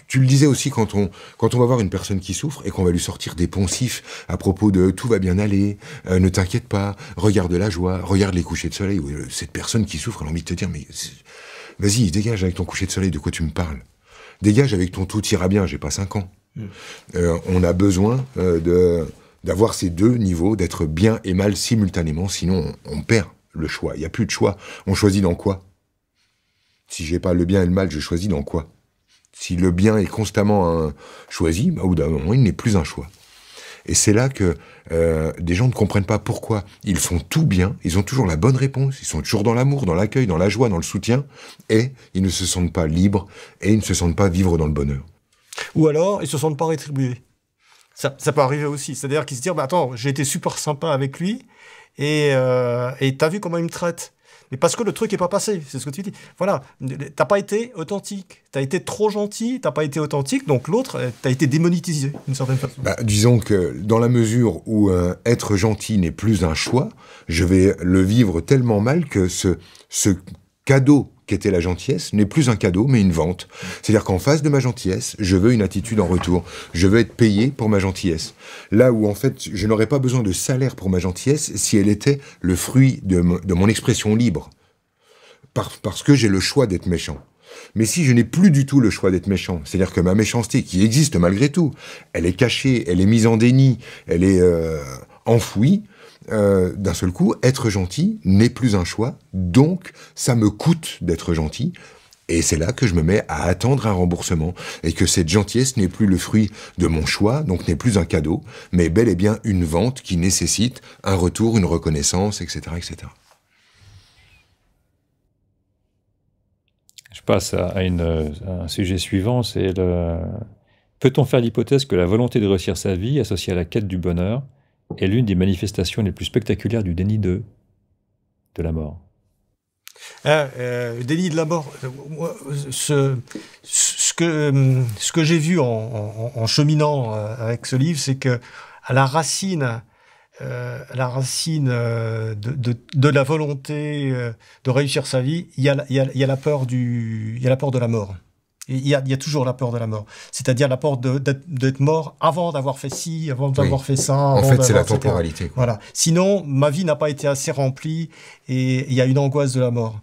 tu le disais aussi quand on va voir une personne qui souffre et qu'on va lui sortir des poncifs à propos de tout va bien aller, ne t'inquiète pas, regarde la joie, regarde les couchers de soleil. Cette personne qui souffre, elle a envie de te dire, mais vas-y, dégage avec ton coucher de soleil, de quoi tu me parles? Dégage avec ton tout ira bien, j'ai pas 5 ans. On a besoin d'avoir ces deux niveaux, d'être bien et mal simultanément, sinon on perd le choix. Il n'y a plus de choix. On choisit dans quoi? Si j'ai pas le bien et le mal, je choisis dans quoi? Si le bien est constamment choisi, au bout d'un moment, il n'est plus un choix. Et c'est là que des gens ne comprennent pas pourquoi ils font tout bien, ils ont toujours la bonne réponse, ils sont toujours dans l'amour, dans l'accueil, dans la joie, dans le soutien, et ils ne se sentent pas libres, et ils ne se sentent pas vivre dans le bonheur. Ou alors, ils se sentent pas rétribués. Ça peut arriver aussi. C'est-à-dire qu'ils se disent, attends, j'ai été super sympa avec lui, et t'as vu comment il me traite. Mais parce que le truc est pas passé, c'est ce que tu dis. Voilà, t'as pas été authentique, t'as été trop gentil, t'as pas été authentique, donc l'autre, t'as été démonétisé d'une certaine façon. Bah, disons que dans la mesure où être gentil n'est plus un choix, je vais le vivre tellement mal que ce cadeau qu'était la gentillesse n'est plus un cadeau, mais une vente. C'est-à-dire qu'en face de ma gentillesse, je veux une attitude en retour. Je veux être payé pour ma gentillesse. Là où, en fait, je n'aurais pas besoin de salaire pour ma gentillesse si elle était le fruit de mon expression libre. Parce que j'ai le choix d'être méchant. Mais si je n'ai plus du tout le choix d'être méchant, c'est-à-dire que ma méchanceté, qui existe malgré tout, elle est cachée, elle est mise en déni, elle est enfouie, d'un seul coup, être gentil n'est plus un choix, donc ça me coûte d'être gentil, et c'est là que je me mets à attendre un remboursement, et que cette gentillesse n'est plus le fruit de mon choix, donc n'est plus un cadeau, mais bel et bien une vente qui nécessite un retour, une reconnaissance, etc., etc. Je passe à un sujet suivant, c'est le... Peut-on faire l'hypothèse que la volonté de réussir sa vie, associée à la quête du bonheur, est l'une des manifestations les plus spectaculaires du déni de la mort? Le déni de la mort, ce que j'ai vu en cheminant avec ce livre, c'est que à la racine de la volonté de réussir sa vie, il y a la peur de la mort. Il y a toujours la peur de la mort. C'est-à-dire la peur d'être mort avant d'avoir fait ci, avant d'avoir fait ça. En fait, c'est la temporalité. Voilà. Sinon, ma vie n'a pas été assez remplie et il y a une angoisse de la mort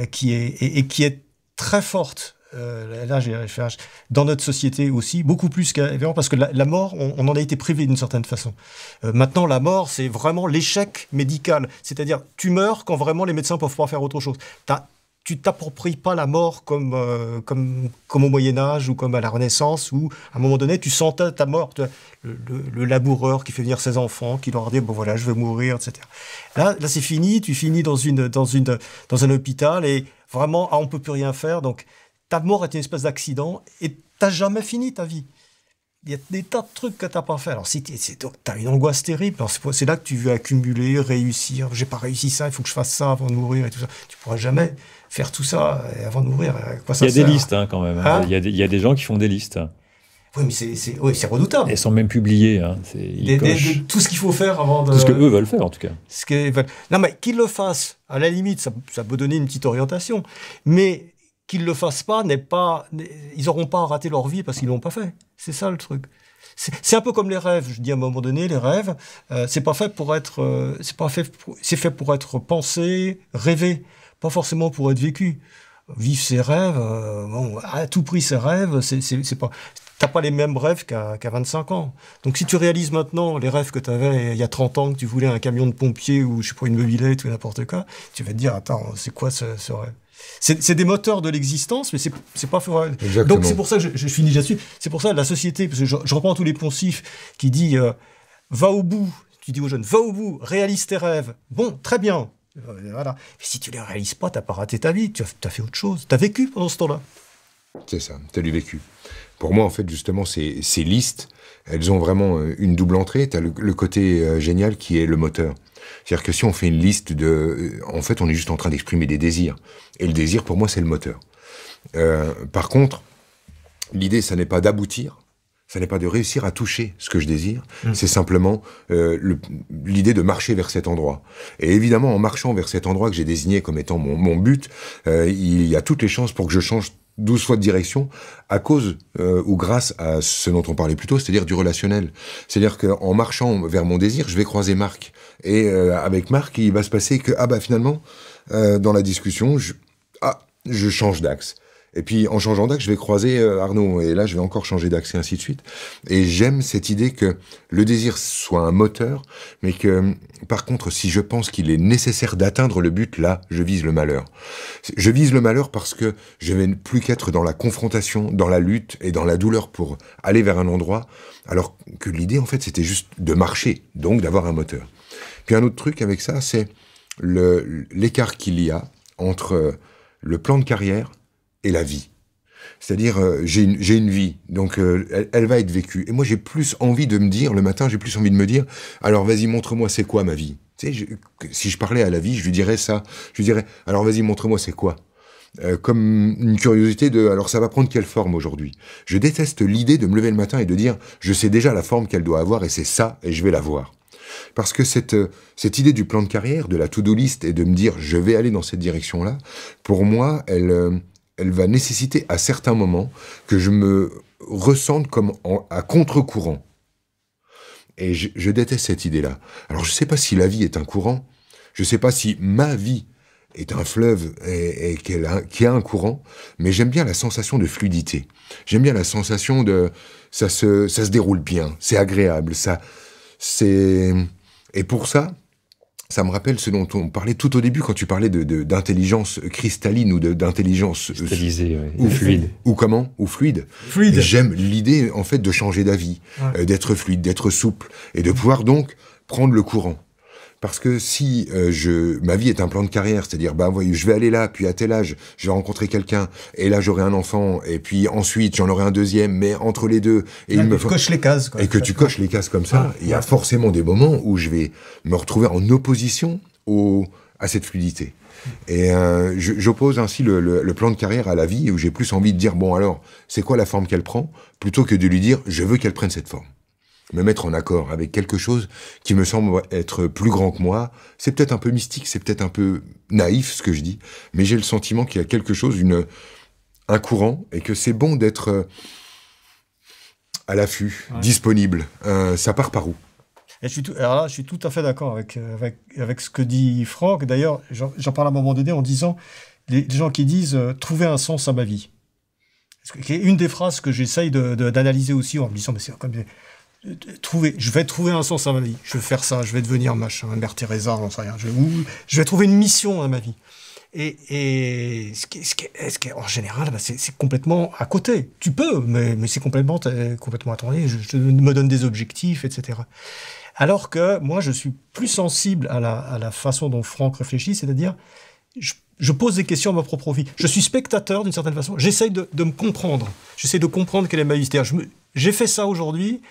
qui est très forte. Là, dans notre société aussi, beaucoup plus qu'avant, parce que la mort, on en a été privé d'une certaine façon. Maintenant, la mort, c'est vraiment l'échec médical. C'est-à-dire, tu meurs quand vraiment les médecins peuvent pas faire autre chose. Tu t'appropries pas la mort comme au Moyen-Âge ou comme à la Renaissance, où à un moment donné, tu sentais ta mort. Le laboureur qui fait venir ses enfants, qui leur dit bon voilà, je vais mourir, etc. Là c'est fini. Tu finis dans un hôpital et vraiment on peut plus rien faire. Donc ta mort est une espèce d'accident et t'as jamais fini ta vie. Il y a des tas de trucs que t'as pas fait. Alors si t'as une angoisse terrible, alors c'est là que tu veux accumuler, réussir. J'ai pas réussi ça, il faut que je fasse ça avant de mourir et tout ça. Tu pourras jamais faire tout ça avant de mourir. À quoi ça il y a sert des listes quand même. Hein, il y a des gens qui font des listes. Oui, mais c'est redoutable. Elles sont même publiées. Tout ce qu'il faut faire avant de... Tout ce qu'eux veulent faire, en tout cas. Non, mais qu'ils le fassent, à la limite, ça peut donner une petite orientation. Mais qu'ils le fassent pas, ils n'auront pas à rater leur vie parce qu'ils l'ont pas fait. C'est ça le truc. C'est un peu comme les rêves. Je dis à un moment donné, les rêves, c'est pas fait pour être, c'est fait pour être pensé, rêvé, pas forcément pour être vécu. Vivre ses rêves, à tout prix ses rêves, c'est pas. T'as pas les mêmes rêves qu'à 25 ans. Donc si tu réalises maintenant les rêves que tu avais il y a 30 ans, que tu voulais un camion de pompier ou je sais pas une mobilette ou n'importe quoi, tu vas te dire attends, c'est quoi ce rêve? C'est des moteurs de l'existence, mais c'est pas fort. Donc c'est pour ça que je finis là-dessus. C'est pour ça la société, parce que je reprends tous les poncifs qui dit va au bout. Tu dis aux jeunes va au bout, réalise tes rêves. Bon, très bien. Voilà. Mais si tu les réalises pas, t'as pas raté ta vie. Tu as fait autre chose. T'as vécu pendant ce temps-là. C'est ça. T'as du vécu. Pour moi, en fait, justement, ces listes, elles ont vraiment une double entrée. T'as le côté génial qui est le moteur. C'est-à-dire que si on fait une liste en fait, on est juste en train d'exprimer des désirs. Et le désir, pour moi, c'est le moteur. Par contre, l'idée, ça n'est pas d'aboutir, ça n'est pas de réussir à toucher ce que je désire, c'est simplement l'idée de marcher vers cet endroit. Et évidemment, en marchant vers cet endroit que j'ai désigné comme étant mon but, il y a toutes les chances pour que je change 12 fois de direction à cause ou grâce à ce dont on parlait plus tôt, c'est-à-dire du relationnel. C'est-à-dire qu'en marchant vers mon désir, je vais croiser Marc. Et avec Marc, il va se passer que, finalement, dans la discussion, je change d'axe. Et puis, en changeant d'axe, je vais croiser Arnaud. Et là, je vais encore changer d'axe et ainsi de suite. Et j'aime cette idée que le désir soit un moteur, mais que, par contre, si je pense qu'il est nécessaire d'atteindre le but, là, je vise le malheur. Je vise le malheur parce que je vais plus qu'être dans la confrontation, dans la lutte et dans la douleur pour aller vers un endroit, alors que l'idée, en fait, c'était juste de marcher, donc d'avoir un moteur. Puis un autre truc avec ça, c'est l'écart qu'il y a entre le plan de carrière et la vie. C'est-à-dire, j'ai une vie, donc elle va être vécue. Et moi, j'ai plus envie de me dire, le matin, j'ai plus envie de me dire, alors vas-y, montre-moi c'est quoi ma vie. Tu sais, si je parlais à la vie, je lui dirais ça. Je lui dirais, alors vas-y, montre-moi c'est quoi. Comme une curiosité de, alors ça va prendre quelle forme aujourd'hui? Je déteste l'idée de me lever le matin et de dire, je sais déjà la forme qu'elle doit avoir et c'est ça, et je vais la voir. Parce que cette idée du plan de carrière, de la to-do list, et de me dire, je vais aller dans cette direction-là, pour moi, elle va nécessiter à certains moments que je me ressente comme à contre-courant. Et je déteste cette idée-là. Alors je sais pas si la vie est un courant, je sais pas si ma vie est un fleuve et qui a un courant, mais j'aime bien la sensation de fluidité. J'aime bien la sensation de ça se déroule bien, c'est agréable, et pour ça, ça me rappelle ce dont on parlait tout au début quand tu parlais d'intelligence cristalline ou d'intelligence cristallisée, ou fluide. Ou comment? Ou fluide. Fluide. J'aime l'idée, en fait, de changer d'avis, d'être fluide, d'être souple, et de pouvoir donc prendre le courant. Parce que si ma vie est un plan de carrière, c'est-à-dire, je vais aller là, puis à tel âge, je vais rencontrer quelqu'un, et là j'aurai un enfant, et puis ensuite j'en aurai un deuxième, mais entre les deux, et coches les cases, quoi, et que tu coches les cases comme ça, il y a forcément des moments où je vais me retrouver en opposition à cette fluidité. Et j'oppose ainsi le plan de carrière à la vie, où j'ai plus envie de dire, bon alors, c'est quoi la forme qu'elle prend, plutôt que de lui dire, je veux qu'elle prenne cette forme. Me mettre en accord avec quelque chose qui me semble être plus grand que moi. C'est peut-être un peu mystique, c'est peut-être un peu naïf ce que je dis, mais j'ai le sentiment qu'il y a quelque chose, un courant, et que c'est bon d'être à l'affût, disponible. Ça part par où? Et alors là, je suis tout à fait d'accord avec ce que dit Franck. D'ailleurs, j'en parle à un moment donné en disant, les gens qui disent « trouver un sens à ma vie ». C'est une des phrases que j'essaye d'analyser aussi en me disant « mais c'est comme... je vais trouver un sens à ma vie, je vais faire ça, je vais devenir machin, Mère Teresa, j'en sais rien, je vais trouver une mission à ma vie. Et ce qui est en général, c'est complètement à côté. Tu peux, mais c'est complètement attendez, je me donne des objectifs, etc. Alors que moi, je suis plus sensible à la façon dont Franck réfléchit, c'est-à-dire, je pose des questions à ma propre vie. Je suis spectateur d'une certaine façon. J'essaye de me comprendre. J'essaye de comprendre quelle est ma vie. C'est-à-dire, j'ai fait ça aujourd'hui.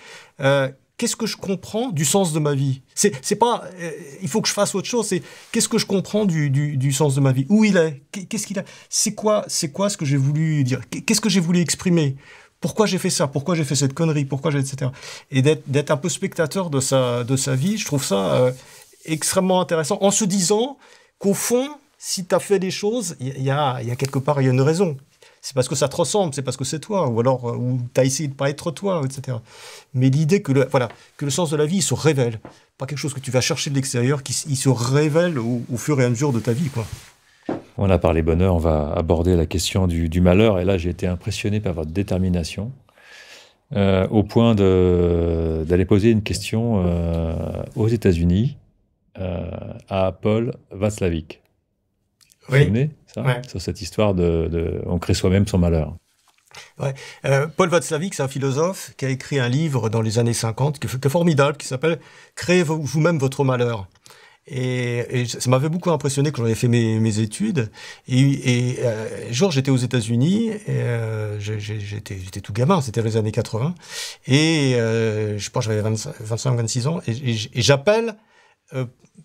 Qu'est-ce que je comprends du sens de ma vie? C'est pas, il faut que je fasse autre chose. C'est qu'est-ce que je comprends du sens de ma vie? Où il est? Qu'est-ce qu'il a? C'est quoi ce que j'ai voulu dire? Qu'est-ce que j'ai voulu exprimer? Pourquoi j'ai fait ça? Pourquoi j'ai fait cette connerie? Pourquoi etc. Et d'être un peu spectateur de sa vie, je trouve ça extrêmement intéressant. En se disant qu'au fond, si tu as fait des choses, il y a quelque part, il y a une raison. C'est parce que ça te ressemble, c'est parce que c'est toi, ou alors tu as essayé de ne pas être toi, etc. Mais l'idée que le sens de la vie, il se révèle. Pas quelque chose que tu vas chercher de l'extérieur, il se révèle au fur et à mesure de ta vie, quoi. On a parlé bonheur, on va aborder la question du malheur. Et là, j'ai été impressionné par votre détermination, au point d'aller poser une question aux États-Unis à Paul Václavic. Vous vous souvenez, ça, sur cette histoire on crée soi-même son malheur. Ouais. Paul Václavic, c'est un philosophe qui a écrit un livre dans les années 50, qui est formidable, qui s'appelle « Créez vous-même votre malheur ». Et ça m'avait beaucoup impressionné quand j'avais fait mes études. Et genre, j'étais aux États-Unis, j'étais tout gamin, c'était les années 80. Et je pense que j'avais 25-26 ans. Et j'appelle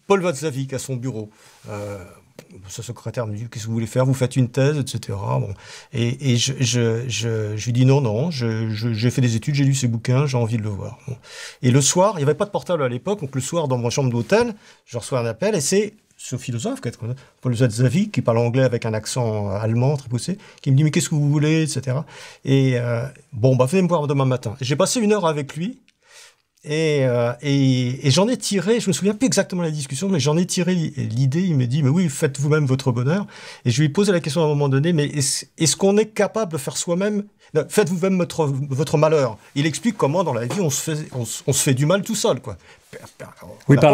Paul Václavic à son bureau. Sa secrétaire me dit « Qu'est-ce que vous voulez faire? Vous faites une thèse, etc. » Bon. Et je lui dis « Non, j'ai fait des études, j'ai lu ses bouquins, j'ai envie de le voir. » Bon. Et le soir, il n'y avait pas de portable à l'époque, donc le soir, dans ma chambre d'hôtel, je reçois un appel, et c'est ce philosophe, Paul Václavic, qui parle anglais avec un accent allemand très poussé, qui me dit « Mais qu'est-ce que vous voulez? » etc. Et venez me voir demain matin. J'ai passé 1 heure avec lui, et j'en ai tiré, je me souviens plus exactement de la discussion, mais j'en ai tiré l'idée. Il me dit, mais oui, faites vous-même votre bonheur. Et je lui ai posé la question à un moment donné, mais est-ce qu'on est capable de faire soi-même? Non, faites vous-même votre malheur. Il explique comment dans la vie on se fait du mal tout seul, quoi. Oui, par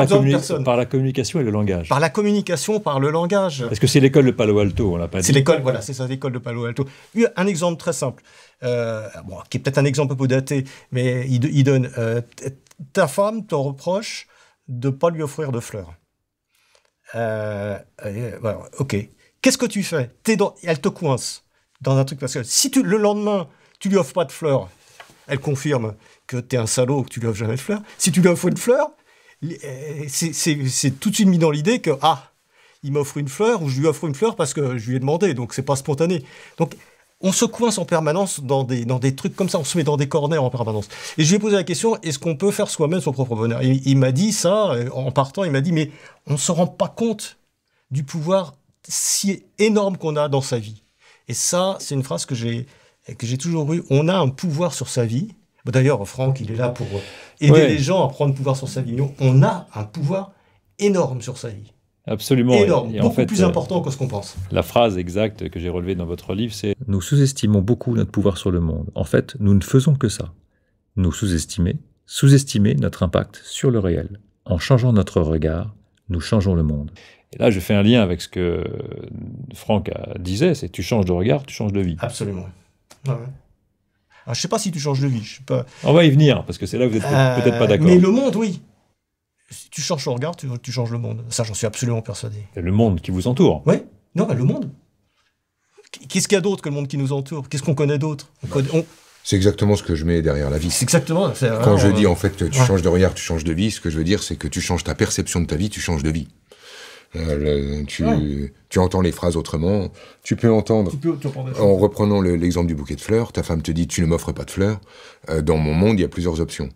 la communication et le langage. Par la communication, par le langage. Parce que c'est l'école de Palo Alto, on l'a pas dit. C'est l'école, voilà, c'est ça, l'école de Palo Alto. Un exemple très simple, qui est peut-être un exemple un peu daté, mais il donne ta femme te reproche de pas lui offrir de fleurs. Voilà, ok. Qu'est-ce que tu fais? Elle te coince dans un truc parce que si le lendemain tu lui offres pas de fleurs, elle confirme que t'es un salaud, que tu lui offres jamais de fleurs. Si tu lui offres une fleur, c'est tout de suite mis dans l'idée que, il m'offre une fleur, ou je lui offre une fleur parce que je lui ai demandé, donc c'est pas spontané. Donc, on se coince en permanence dans des trucs comme ça, on se met dans des corners en permanence. Et je lui ai posé la question, est-ce qu'on peut faire soi-même son propre bonheur? Il m'a dit ça, en partant, il m'a dit, mais on ne se rend pas compte du pouvoir si énorme qu'on a dans sa vie. Et ça, c'est une phrase que j'ai toujours eue, on a un pouvoir sur sa vie. D'ailleurs, Franck, il est là pour aider les gens à prendre pouvoir sur sa vie. On a un pouvoir énorme sur sa vie. Absolument. Énorme, et beaucoup en fait, plus important que ce qu'on pense. La phrase exacte que j'ai relevée dans votre livre, c'est « Nous sous-estimons beaucoup notre pouvoir sur le monde. En fait, nous ne faisons que ça. Nous sous-estimer notre impact sur le réel. En changeant notre regard, nous changeons le monde. » Et là, je fais un lien avec ce que Franck disait, c'est tu changes de regard, tu changes de vie. Absolument. Ouais. Alors, je ne sais pas si tu changes de vie. Je sais pas. On va y venir, parce que c'est là où vous n'êtes peut-être pas d'accord. Mais le monde, oui. Si tu changes ton regard, tu changes le monde. Ça, j'en suis absolument persuadé. Et le monde qui vous entoure. Oui. Non, le monde. Qu'est-ce qu'il y a d'autre que le monde qui nous entoure? Qu'est-ce qu'on connaît d'autre? C'est exactement ce que je mets derrière la vie. C'est exactement. Quand je dis en fait que tu changes de regard, tu changes de vie, ce que je veux dire, c'est que tu changes ta perception de ta vie, tu changes de vie. Tu entends les phrases autrement. Tu peux entendre, en reprenant l'exemple du bouquet de fleurs, ta femme te dit « tu ne m'offres pas de fleurs ». Dans mon monde, il y a plusieurs options.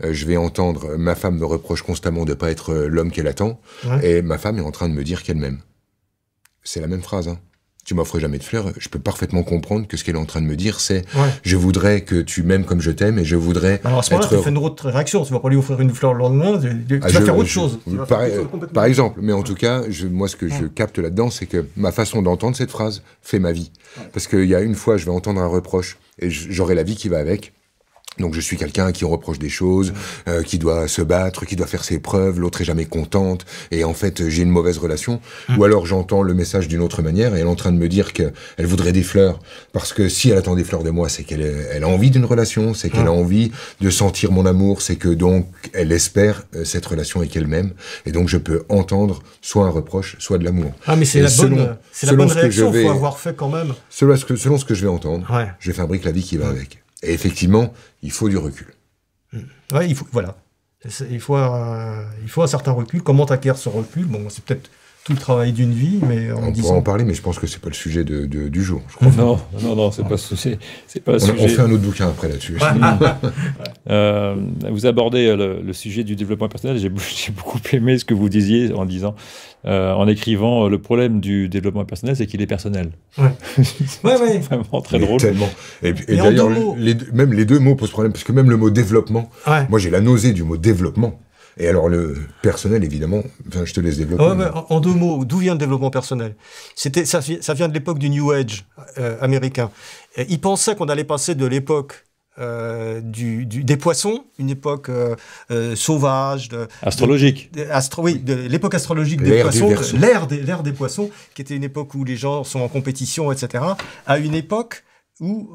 Je vais entendre, ma femme me reproche constamment de ne pas être l'homme qu'elle attend, et ma femme est en train de me dire qu'elle m'aime. C'est la même phrase, hein. Tu m'offres jamais de fleurs, je peux parfaitement comprendre que ce qu'elle est en train de me dire, c'est je voudrais que tu m'aimes comme je t'aime, et je voudrais... Alors à ce moment-là, tu fais une autre réaction, tu vas pas lui offrir une fleur le lendemain, tu vas faire autre chose. Par exemple, mais en tout cas, moi ce que je capte là-dedans, c'est que ma façon d'entendre cette phrase fait ma vie. Parce qu'il y a une fois, je vais entendre un reproche, et j'aurai la vie qui va avec. Donc je suis quelqu'un qui reproche des choses, qui doit se battre, qui doit faire ses preuves, l'autre est jamais contente, et en fait j'ai une mauvaise relation. Ou alors j'entends le message d'une autre manière, et elle est en train de me dire qu'elle voudrait des fleurs, parce que si elle attend des fleurs de moi, c'est qu'elle a envie d'une relation, c'est qu'elle a envie de sentir mon amour, c'est que donc elle espère cette relation et qu'elle m'aime, et donc je peux entendre soit un reproche, soit de l'amour. Ah mais c'est la bonne réaction, il faut avoir fait quand même. Selon ce que je vais entendre, je fabrique la vie qui va avec. Et effectivement, il faut du recul. Ouais, il faut un certain recul. Comment t'acquiers ce recul? Bon, c'est peut-être tout le travail d'une vie, mais on pourra en parler, mais je pense que c'est pas le sujet du jour. Je crois. Non, c'est pas le sujet. On fait un autre bouquin après là-dessus. Vous abordez le sujet du développement personnel. J'ai beaucoup aimé ce que vous disiez en écrivant le problème du développement personnel, c'est qu'il est personnel. Ouais. Vraiment très drôle. Tellement. Et d'ailleurs, même les deux mots posent problème, parce que même le mot développement, moi j'ai la nausée du mot développement. Et alors le personnel, évidemment, je te laisse développer. En deux mots, d'où vient le développement personnel? Ça vient de l'époque du New Age américain. Ils pensaient qu'on allait passer de l'époque des poissons, une époque sauvage, astrologique. De l'époque astrologique des poissons, l'ère des poissons, qui était une époque où les gens sont en compétition, etc., à une époque où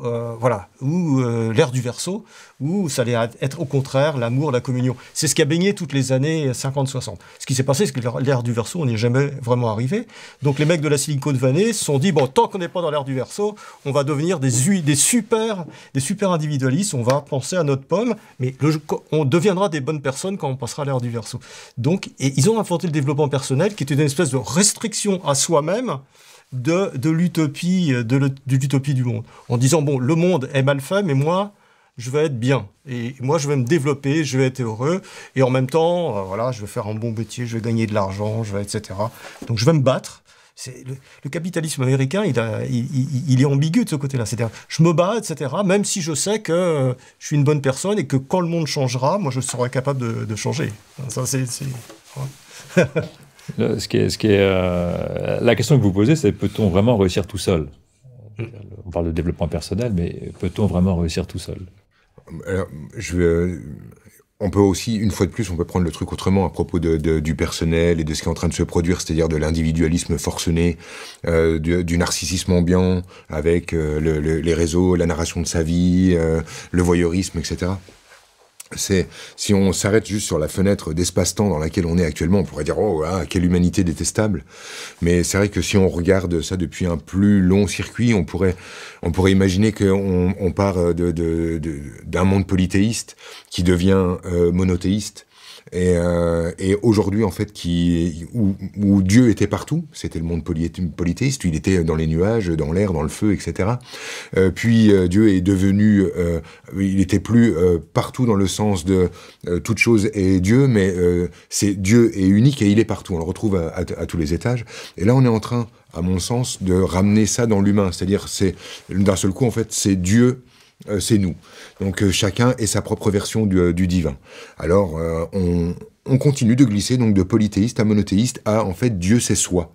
l'ère du Verseau, où ça allait être au contraire l'amour, la communion. C'est ce qui a baigné toutes les années 50-60. Ce qui s'est passé, c'est que l'ère du Verseau, on n'y est jamais vraiment arrivé. Donc les mecs de la Silicon Valley se sont dit, bon, tant qu'on n'est pas dans l'ère du Verseau, on va devenir des super individualistes, on va penser à notre pomme, mais on deviendra des bonnes personnes quand on passera à l'ère du Verseau. Donc, et ils ont inventé le développement personnel, qui était une espèce de restriction à soi-même, de l'utopie du monde, en disant bon, le monde est mal fait, mais moi je vais être bien, et moi je vais me développer, je vais être heureux, et en même temps je vais faire un bon métier, je vais gagner de l'argent, etc. Donc je vais me battre. Le capitalisme américain, il est ambigu de ce côté-là. C'est-à-dire, je me bats, etc., même si je sais que je suis une bonne personne et que quand le monde changera, moi je serai capable de changer. Ça la question que vous posez, c'est peut-on vraiment réussir tout seul? On parle de développement personnel, mais peut-on vraiment réussir tout seul? Alors, on peut aussi, une fois de plus, on peut prendre le truc autrement à propos du personnel et de ce qui est en train de se produire, c'est-à-dire de l'individualisme forcené, du narcissisme ambiant, avec les réseaux, la narration de sa vie, le voyeurisme, etc. Si on s'arrête juste sur la fenêtre d'espace-temps dans laquelle on est actuellement, on pourrait dire « Oh, quelle humanité détestable !» Mais c'est vrai que si on regarde ça depuis un plus long circuit, on pourrait imaginer qu'on part d'un monde polythéiste qui devient monothéiste, Et aujourd'hui, en fait, où Dieu était partout, c'était le monde polythéiste, il était dans les nuages, dans l'air, dans le feu, etc. Puis Dieu est devenu, il était plus partout dans le sens de toute chose est Dieu, mais c'est Dieu est unique et il est partout. On le retrouve à tous les étages. Et là, on est en train, à mon sens, de ramener ça dans l'humain. C'est-à-dire, c'est d'un seul coup, en fait, c'est Dieu. C'est nous. Donc chacun est sa propre version du divin. Alors on continue de glisser donc de polythéiste à monothéiste à en fait Dieu c'est soi.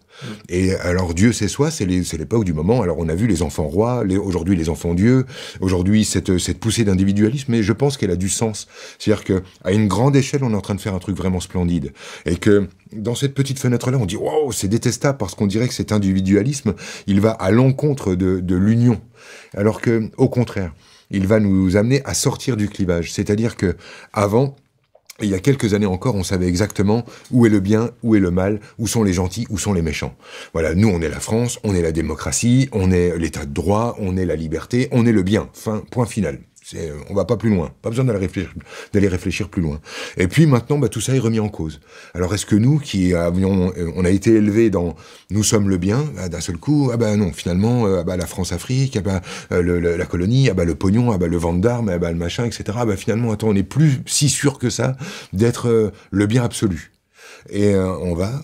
Et alors Dieu c'est soi, c'est l'époque du moment. Alors on a vu les enfants rois, aujourd'hui les enfants dieux, aujourd'hui cette poussée d'individualisme, mais je pense qu'elle a du sens. C'est-à-dire que à une grande échelle, on est en train de faire un truc vraiment splendide. Et que dans cette petite fenêtre-là, on dit wow, c'est détestable parce qu'on dirait que cet individualisme, il va à l'encontre de l'union. Alors que au contraire, il va nous amener à sortir du clivage. C'est-à-dire que avant, il y a quelques années encore, on savait exactement où est le bien, où est le mal, où sont les gentils, où sont les méchants. Voilà, nous, on est la France, on est la démocratie, on est l'état de droit, on est la liberté, on est le bien. Fin, point final. On va pas plus loin. Pas besoin d'aller réfléchir plus loin. Et puis maintenant, tout ça est remis en cause. Alors est-ce que nous, qui avions, on a été élevés dans nous sommes le bien, d'un seul coup, non, finalement, la France-Afrique, la colonie, le pognon, le ventre d'armes, le machin, etc. Finalement, attends, on n'est plus si sûr que ça d'être le bien absolu. Et on va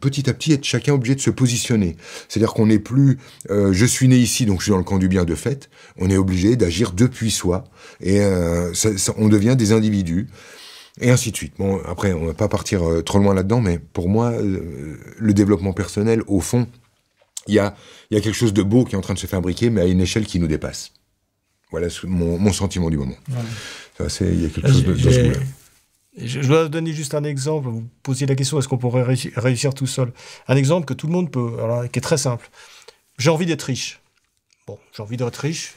petit à petit être chacun obligé de se positionner. C'est-à-dire qu'on n'est plus je suis né ici, donc je suis dans le camp du bien de fait. On est obligé d'agir depuis soi. Et on devient des individus. Et ainsi de suite. Bon, après, on va pas partir trop loin là-dedans, mais pour moi, le développement personnel, au fond, il y a quelque chose de beau qui est en train de se fabriquer, mais à une échelle qui nous dépasse. Voilà mon sentiment du moment. Ouais. Il y a quelque chose de ce goût-là. Je dois donner juste un exemple. Vous posiez la question, est-ce qu'on pourrait réussir tout seul? Un exemple que tout le monde peut, alors, qui est très simple. J'ai envie d'être riche. Bon, j'ai envie d'être riche.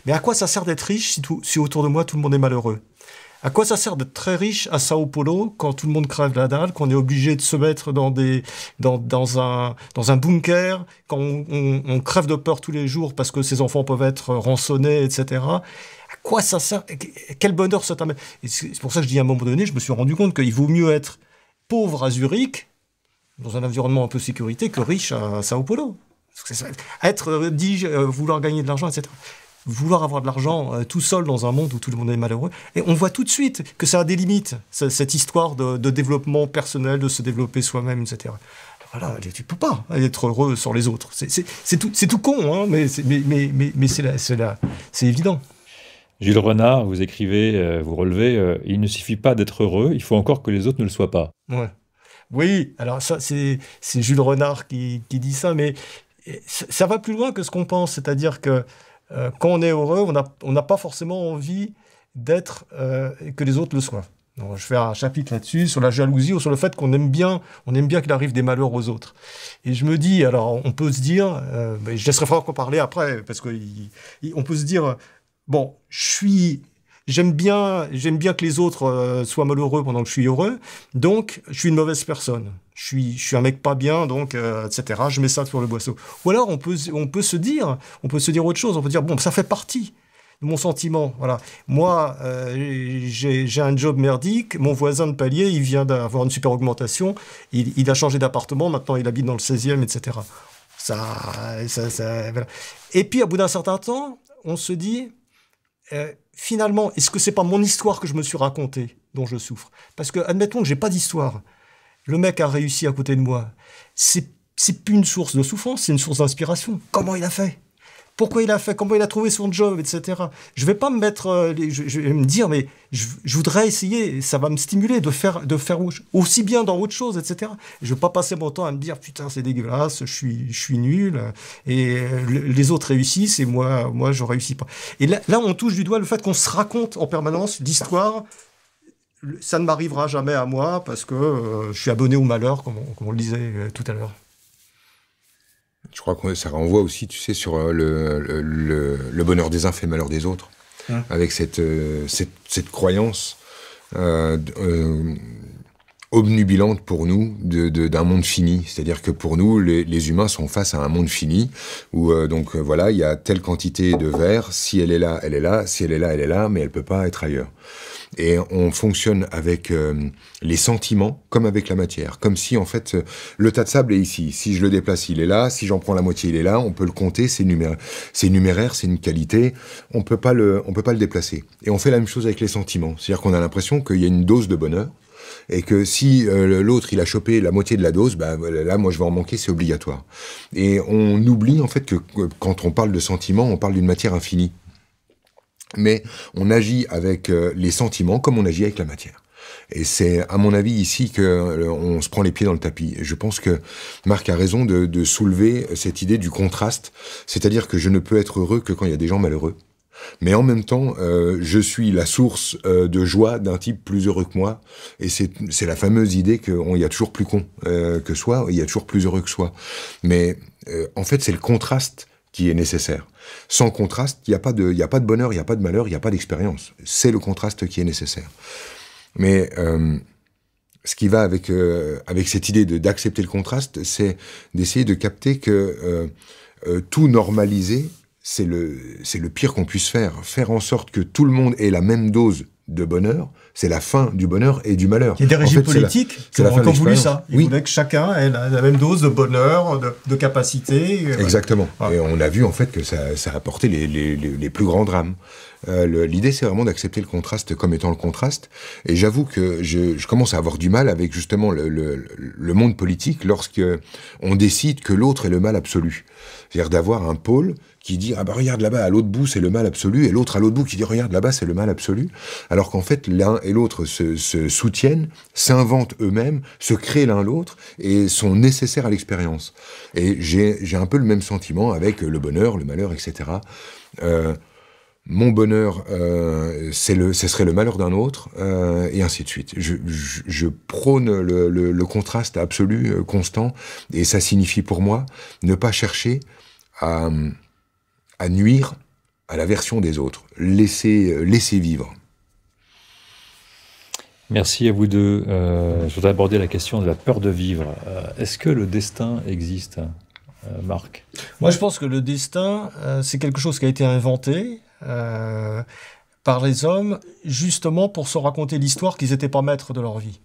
Mais à quoi ça sert d'être riche si autour de moi, tout le monde est malheureux? À quoi ça sert d'être très riche à Sao Paulo quand tout le monde crève la dalle, qu'on est obligé de se mettre dans un bunker, quand on crève de peur tous les jours parce que ses enfants peuvent être rançonnés, etc. À quoi ça sert? Quel bonheur ça t'amène? C'est pour ça que je dis à un moment donné, je me suis rendu compte qu'il vaut mieux être pauvre à Zurich, dans un environnement un peu sécurité, que riche à Sao Paulo. Vouloir gagner de l'argent, etc. Vouloir avoir de l'argent tout seul dans un monde où tout le monde est malheureux. Et on voit tout de suite que ça a des limites, cette histoire de développement personnel, de se développer soi-même, etc. Voilà, tu peux pas être heureux sur les autres. C'est tout con, hein, mais c'est évident. Jules Renard, vous écrivez, vous relevez, il ne suffit pas d'être heureux, il faut encore que les autres ne le soient pas. Ouais. Oui, alors ça, c'est Jules Renard qui dit ça, mais ça va plus loin que ce qu'on pense. C'est-à-dire que quand on est heureux, on n'a pas forcément envie d'être que les autres le soient. Donc, je fais un chapitre là-dessus, sur la jalousie ou sur le fait qu'on aime bien qu'il arrive des malheurs aux autres. Et je me dis, alors on peut se dire, je laisserai Franck en parler après, parce qu'on peut se dire, bon, j'aime bien que les autres soient malheureux pendant que je suis heureux, donc je suis une mauvaise personne. Je suis un mec pas bien, donc, etc. Je mets ça sur le boisseau. Ou alors on peut se dire autre chose. On peut dire, bon, ça fait partie de mon sentiment. Voilà. Moi, j'ai un job merdique. Mon voisin de palier, il vient d'avoir une super augmentation. Il a changé d'appartement. Maintenant, il habite dans le 16e, etc. Voilà. Et puis, à bout d'un certain temps, on se dit, finalement, est-ce que c'est pas mon histoire que je me suis racontée dont je souffre? Parce que, admettons que j'ai pas d'histoire. Le mec a réussi à côté de moi. C'est plus une source de souffrance, c'est une source d'inspiration. Comment il a fait? Pourquoi il a fait? Comment il a trouvé son job, etc. Je vais pas me mettre... je vais me dire, mais je voudrais essayer, ça va me stimuler de faire aussi bien dans autre chose, etc. Je vais pas passer mon temps à me dire, putain, c'est dégueulasse, je suis nul, et les autres réussissent, et moi je réussis pas. Et là, on touche du doigt le fait qu'on se raconte en permanence l'histoire. Ça ne m'arrivera jamais à moi parce que je suis abonné au malheur, comme on le disait tout à l'heure. Je crois que ça renvoie aussi, tu sais, sur le bonheur des uns fait malheur des autres, avec cette croyance obnubilante pour nous d'un monde fini. C'est-à-dire que pour nous, les humains sont face à un monde fini, où voilà, il y a telle quantité de verre, si elle est là, elle est là, si elle est là, elle est là, mais elle peut pas être ailleurs. Et on fonctionne avec les sentiments comme avec la matière. Comme si, en fait, le tas de sable est ici. Si je le déplace, il est là. Si j'en prends la moitié, il est là. On peut le compter. C'est numéraire, c'est une qualité. On peut pas le déplacer. Et on fait la même chose avec les sentiments. C'est-à-dire qu'on a l'impression qu'il y a une dose de bonheur. Et que si l'autre, il a chopé la moitié de la dose, bah, là, moi, je vais en manquer, c'est obligatoire. Et on oublie, en fait, que quand on parle de sentiments, on parle d'une matière infinie. Mais on agit avec les sentiments comme on agit avec la matière. Et c'est, à mon avis, ici qu'on se prend les pieds dans le tapis. Et je pense que Marc a raison de soulever cette idée du contraste. C'est-à-dire que je ne peux être heureux que quand il y a des gens malheureux. Mais en même temps, je suis la source de joie d'un type plus heureux que moi. Et c'est la fameuse idée qu'il y a toujours plus con que soi, il y a toujours plus heureux que soi. Mais en fait, c'est le contraste qui est nécessaire. Sans contraste, il n'y a pas de bonheur, il n'y a pas de malheur, il n'y a pas d'expérience. C'est le contraste qui est nécessaire. Mais ce qui va avec cette idée d'accepter le contraste, c'est d'essayer de capter que tout normaliser, c'est le pire qu'on puisse faire. Faire en sorte que tout le monde ait la même dose de bonheur, c'est la fin du bonheur et du malheur. Il y a des régimes politiques qui ont voulu ça. Ils voulaient que chacun ait la même dose de bonheur, de capacité. Exactement. Ouais. Et on a vu en fait que ça a apporté les plus grands drames. L'idée, c'est vraiment d'accepter le contraste comme étant le contraste. Et j'avoue que je commence à avoir du mal avec justement le monde politique lorsque on décide que l'autre est le mal absolu. C'est-à-dire d'avoir un pôle qui dit « Ah bah regarde là-bas, à l'autre bout, c'est le mal absolu », et l'autre à l'autre bout qui dit « Regarde là-bas, c'est le mal absolu », alors qu'en fait, l'un et l'autre se soutiennent, s'inventent eux-mêmes, se créent l'un l'autre, et sont nécessaires à l'expérience. Et j'ai un peu le même sentiment avec le bonheur, le malheur, etc. Mon bonheur, ce serait le malheur d'un autre, et ainsi de suite. Je prône le contraste absolu, constant, et ça signifie pour moi ne pas chercher à nuire à la version des autres. Laisser vivre. Merci à vous deux. Je voudrais aborder la question de la peur de vivre. Est-ce que le destin existe, Marc ? Moi, je pense que le destin, c'est quelque chose qui a été inventé par les hommes, justement pour se raconter l'histoire qu'ils n'étaient pas maîtres de leur vie.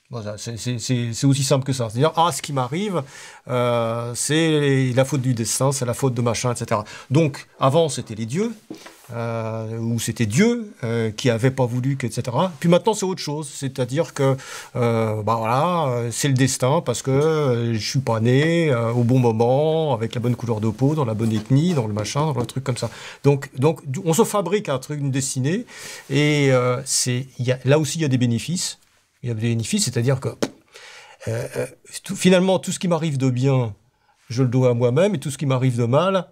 Voilà, c'est aussi simple que ça. C'est-à-dire, ce qui m'arrive, c'est la faute du destin, c'est la faute de machin, etc. Donc, avant, c'était les dieux, ou c'était Dieu qui avait pas voulu, etc. Puis maintenant, c'est autre chose. C'est-à-dire que, c'est le destin parce que je suis pas né au bon moment, avec la bonne couleur de peau, dans la bonne ethnie, dans le machin, dans le truc comme ça. Donc, on se fabrique un truc, une destinée, et là aussi, il y a des bénéfices. Il y a des bénéfices, c'est-à-dire que finalement, tout ce qui m'arrive de bien, je le dois à moi-même, et tout ce qui m'arrive de mal,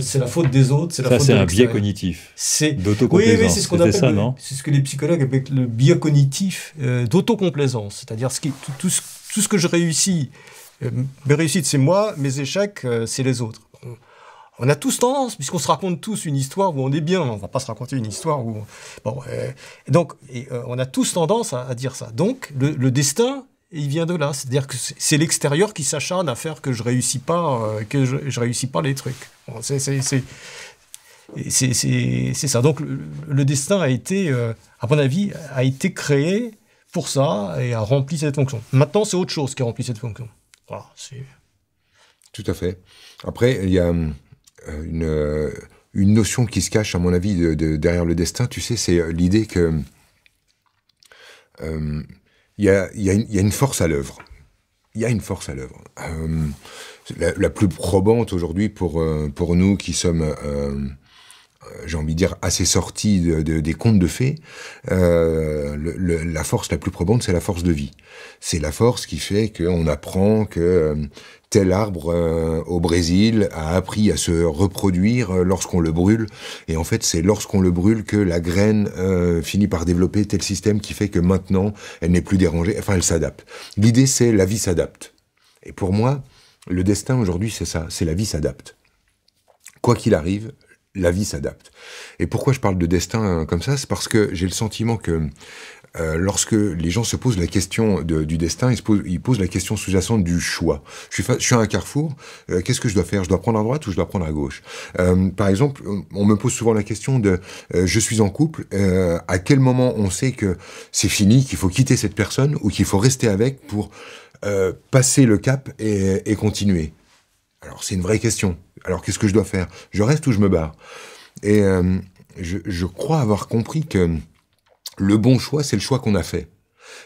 c'est la faute des autres, c'est la faute de l'extérieur. Ça, c'est un biais cognitif, d'autocomplaisance. Oui, c'est ce qu'on appelle, ça, non ? c'est ce que les psychologues appellent le biais cognitif d'autocomplaisance. C'est-à-dire tout ce que je réussis, mes réussites, c'est moi, mes échecs, c'est les autres. On a tous tendance, puisqu'on se raconte tous une histoire où on est bien, on ne va pas se raconter une histoire où... on a tous tendance à dire ça. Donc, le destin, il vient de là. C'est-à-dire que c'est l'extérieur qui s'acharne à faire que je réussis pas, réussis pas les trucs. Bon, c'est ça. Donc, le destin a été, à mon avis, a été créé pour ça et a rempli cette fonction. Maintenant, c'est autre chose qui a rempli cette fonction. Voilà, Tout à fait. Après, il y a une notion qui se cache, à mon avis, derrière le destin, tu sais, c'est l'idée que il y a une force à l'œuvre. Il y a une force à l'œuvre. La plus probante aujourd'hui pour nous qui sommes, j'ai envie de dire, assez sortis des contes de fées, la force la plus probante, c'est la force de vie. C'est la force qui fait qu'on apprend que tel arbre au Brésil a appris à se reproduire lorsqu'on le brûle. Et en fait, c'est lorsqu'on le brûle que la graine finit par développer tel système qui fait que maintenant, elle n'est plus dérangée. Enfin, elle s'adapte. L'idée, c'est la vie s'adapte. Et pour moi, le destin aujourd'hui, c'est ça. C'est la vie s'adapte. Quoi qu'il arrive, la vie s'adapte. Et pourquoi je parle de destin comme ça ? C'est parce que j'ai le sentiment que lorsque les gens se posent la question du destin, ils posent la question sous-jacente du choix. Je suis à un carrefour, qu'est-ce que je dois faire? Je dois prendre à droite ou je dois prendre à gauche? Par exemple, on me pose souvent la question de je suis en couple, à quel moment on sait que c'est fini, qu'il faut quitter cette personne ou qu'il faut rester avec pour passer le cap et continuer? Alors c'est une vraie question. Alors qu'est-ce que je dois faire? Je reste ou je me barre? Et je crois avoir compris que le bon choix, c'est le choix qu'on a fait.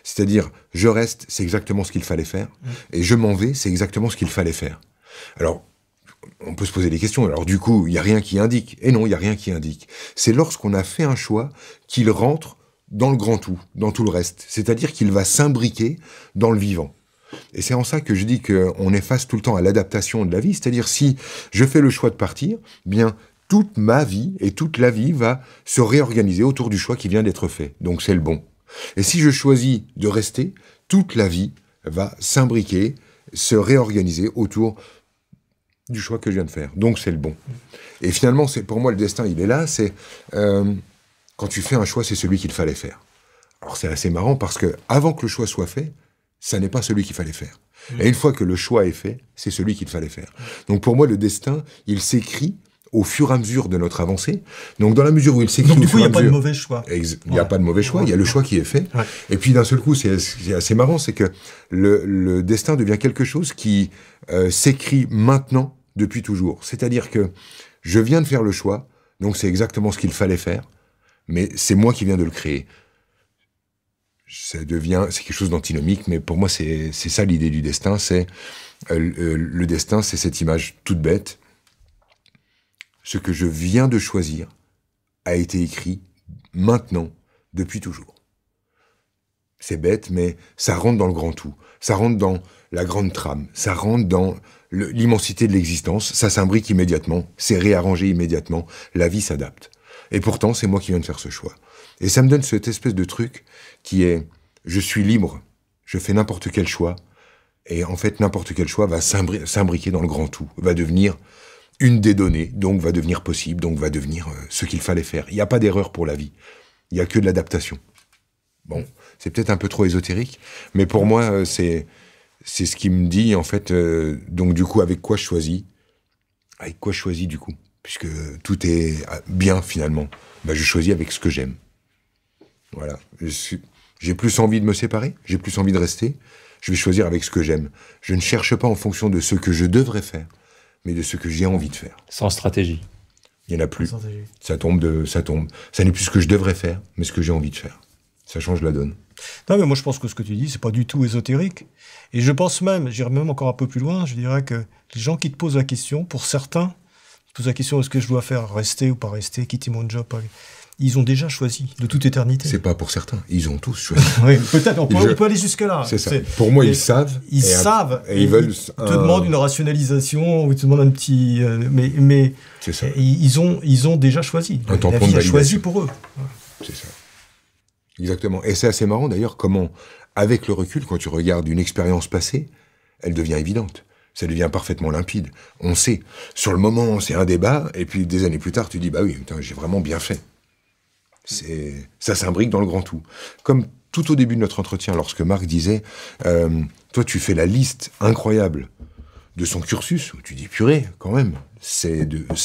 C'est-à-dire, je reste, c'est exactement ce qu'il fallait faire, et je m'en vais, c'est exactement ce qu'il fallait faire. Alors, on peut se poser des questions. Alors du coup, il n'y a rien qui indique. Et non, il n'y a rien qui indique. C'est lorsqu'on a fait un choix qu'il rentre dans le grand tout, dans tout le reste. C'est-à-dire qu'il va s'imbriquer dans le vivant. Et c'est en ça que je dis qu'on est face tout le temps à l'adaptation de la vie. C'est-à-dire, si je fais le choix de partir, bien, toute ma vie et toute la vie va se réorganiser autour du choix qui vient d'être fait. Donc c'est le bon. Et si je choisis de rester, toute la vie va s'imbriquer, se réorganiser autour du choix que je viens de faire. Donc c'est le bon. Et finalement, pour moi, le destin, il est là. C'est quand tu fais un choix, c'est celui qu'il fallait faire. Alors c'est assez marrant parce que avant que le choix soit fait, ça n'est pas celui qu'il fallait faire. Et une fois que le choix est fait, c'est celui qu'il fallait faire. Donc pour moi, le destin, il s'écrit au fur et à mesure de notre avancée. Donc, dans la mesure où il s'écrit au fur et à mesure... Donc, du coup, il n'y a pas de mauvais choix. Il n'y a pas de mauvais choix, il y a le choix qui est fait. Ouais. Et puis, d'un seul coup, c'est assez marrant, c'est que le destin devient quelque chose qui s'écrit maintenant, depuis toujours. C'est-à-dire que je viens de faire le choix, donc c'est exactement ce qu'il fallait faire, mais c'est moi qui viens de le créer. C'est quelque chose d'antinomique, mais pour moi, c'est ça l'idée du destin. C'est le destin, c'est cette image toute bête. Ce que je viens de choisir a été écrit maintenant, depuis toujours. C'est bête, mais ça rentre dans le grand tout. Ça rentre dans la grande trame. Ça rentre dans l'immensité de l'existence. Ça s'imbrique immédiatement. C'est réarrangé immédiatement. La vie s'adapte. Et pourtant, c'est moi qui viens de faire ce choix. Et ça me donne cette espèce de truc qui est « je suis libre, je fais n'importe quel choix ». Et en fait, n'importe quel choix va s'imbriquer dans le grand tout, va devenir une des données, donc va devenir possible, donc va devenir ce qu'il fallait faire. Il n'y a pas d'erreur pour la vie. Il n'y a que de l'adaptation. Bon, c'est peut-être un peu trop ésotérique, mais pour moi, c'est ce qui me dit, en fait, donc du coup, avec quoi je choisis? Avec quoi je choisis, du coup? Puisque tout est bien, finalement. Ben, je choisis avec ce que j'aime. Voilà. J'ai plus envie de me séparer, j'ai plus envie de rester, je vais choisir avec ce que j'aime. Je ne cherche pas en fonction de ce que je devrais faire, mais de ce que j'ai envie de faire. Sans stratégie. Il n'y en a plus. Ça tombe. Ça n'est plus ce que je devrais faire, mais ce que j'ai envie de faire. Ça change la donne. Non, mais moi je pense que ce que tu dis, c'est pas du tout ésotérique. Et je pense même, j'irais même encore un peu plus loin, je dirais que les gens qui te posent la question, pour certains, se posent la question, est-ce que je dois faire rester ou pas rester, quitter mon job, ils ont déjà choisi, de toute éternité. C'est pas pour certains, ils ont tous choisi. Oui, peut-être, on peut aller jusque-là. C'est ça. Pour moi, ils savent. Ils savent. Et ils veulent. Ils te demandent une rationalisation, ou ils te demandent un petit. Mais c'est ça. Ils ont déjà choisi. Un tampon de validation. validation. Choisi pour eux. C'est ça. Exactement. Et c'est assez marrant d'ailleurs comment, avec le recul, quand tu regardes une expérience passée, elle devient évidente. Ça devient parfaitement limpide. On sait. Sur le moment, c'est un débat, et puis des années plus tard, tu dis, bah oui, putain, j'ai vraiment bien fait. Ça s'imbrique dans le grand tout. Comme tout au début de notre entretien, lorsque Marc disait toi, tu fais la liste incroyable de son cursus, où tu dis purée, quand même, ça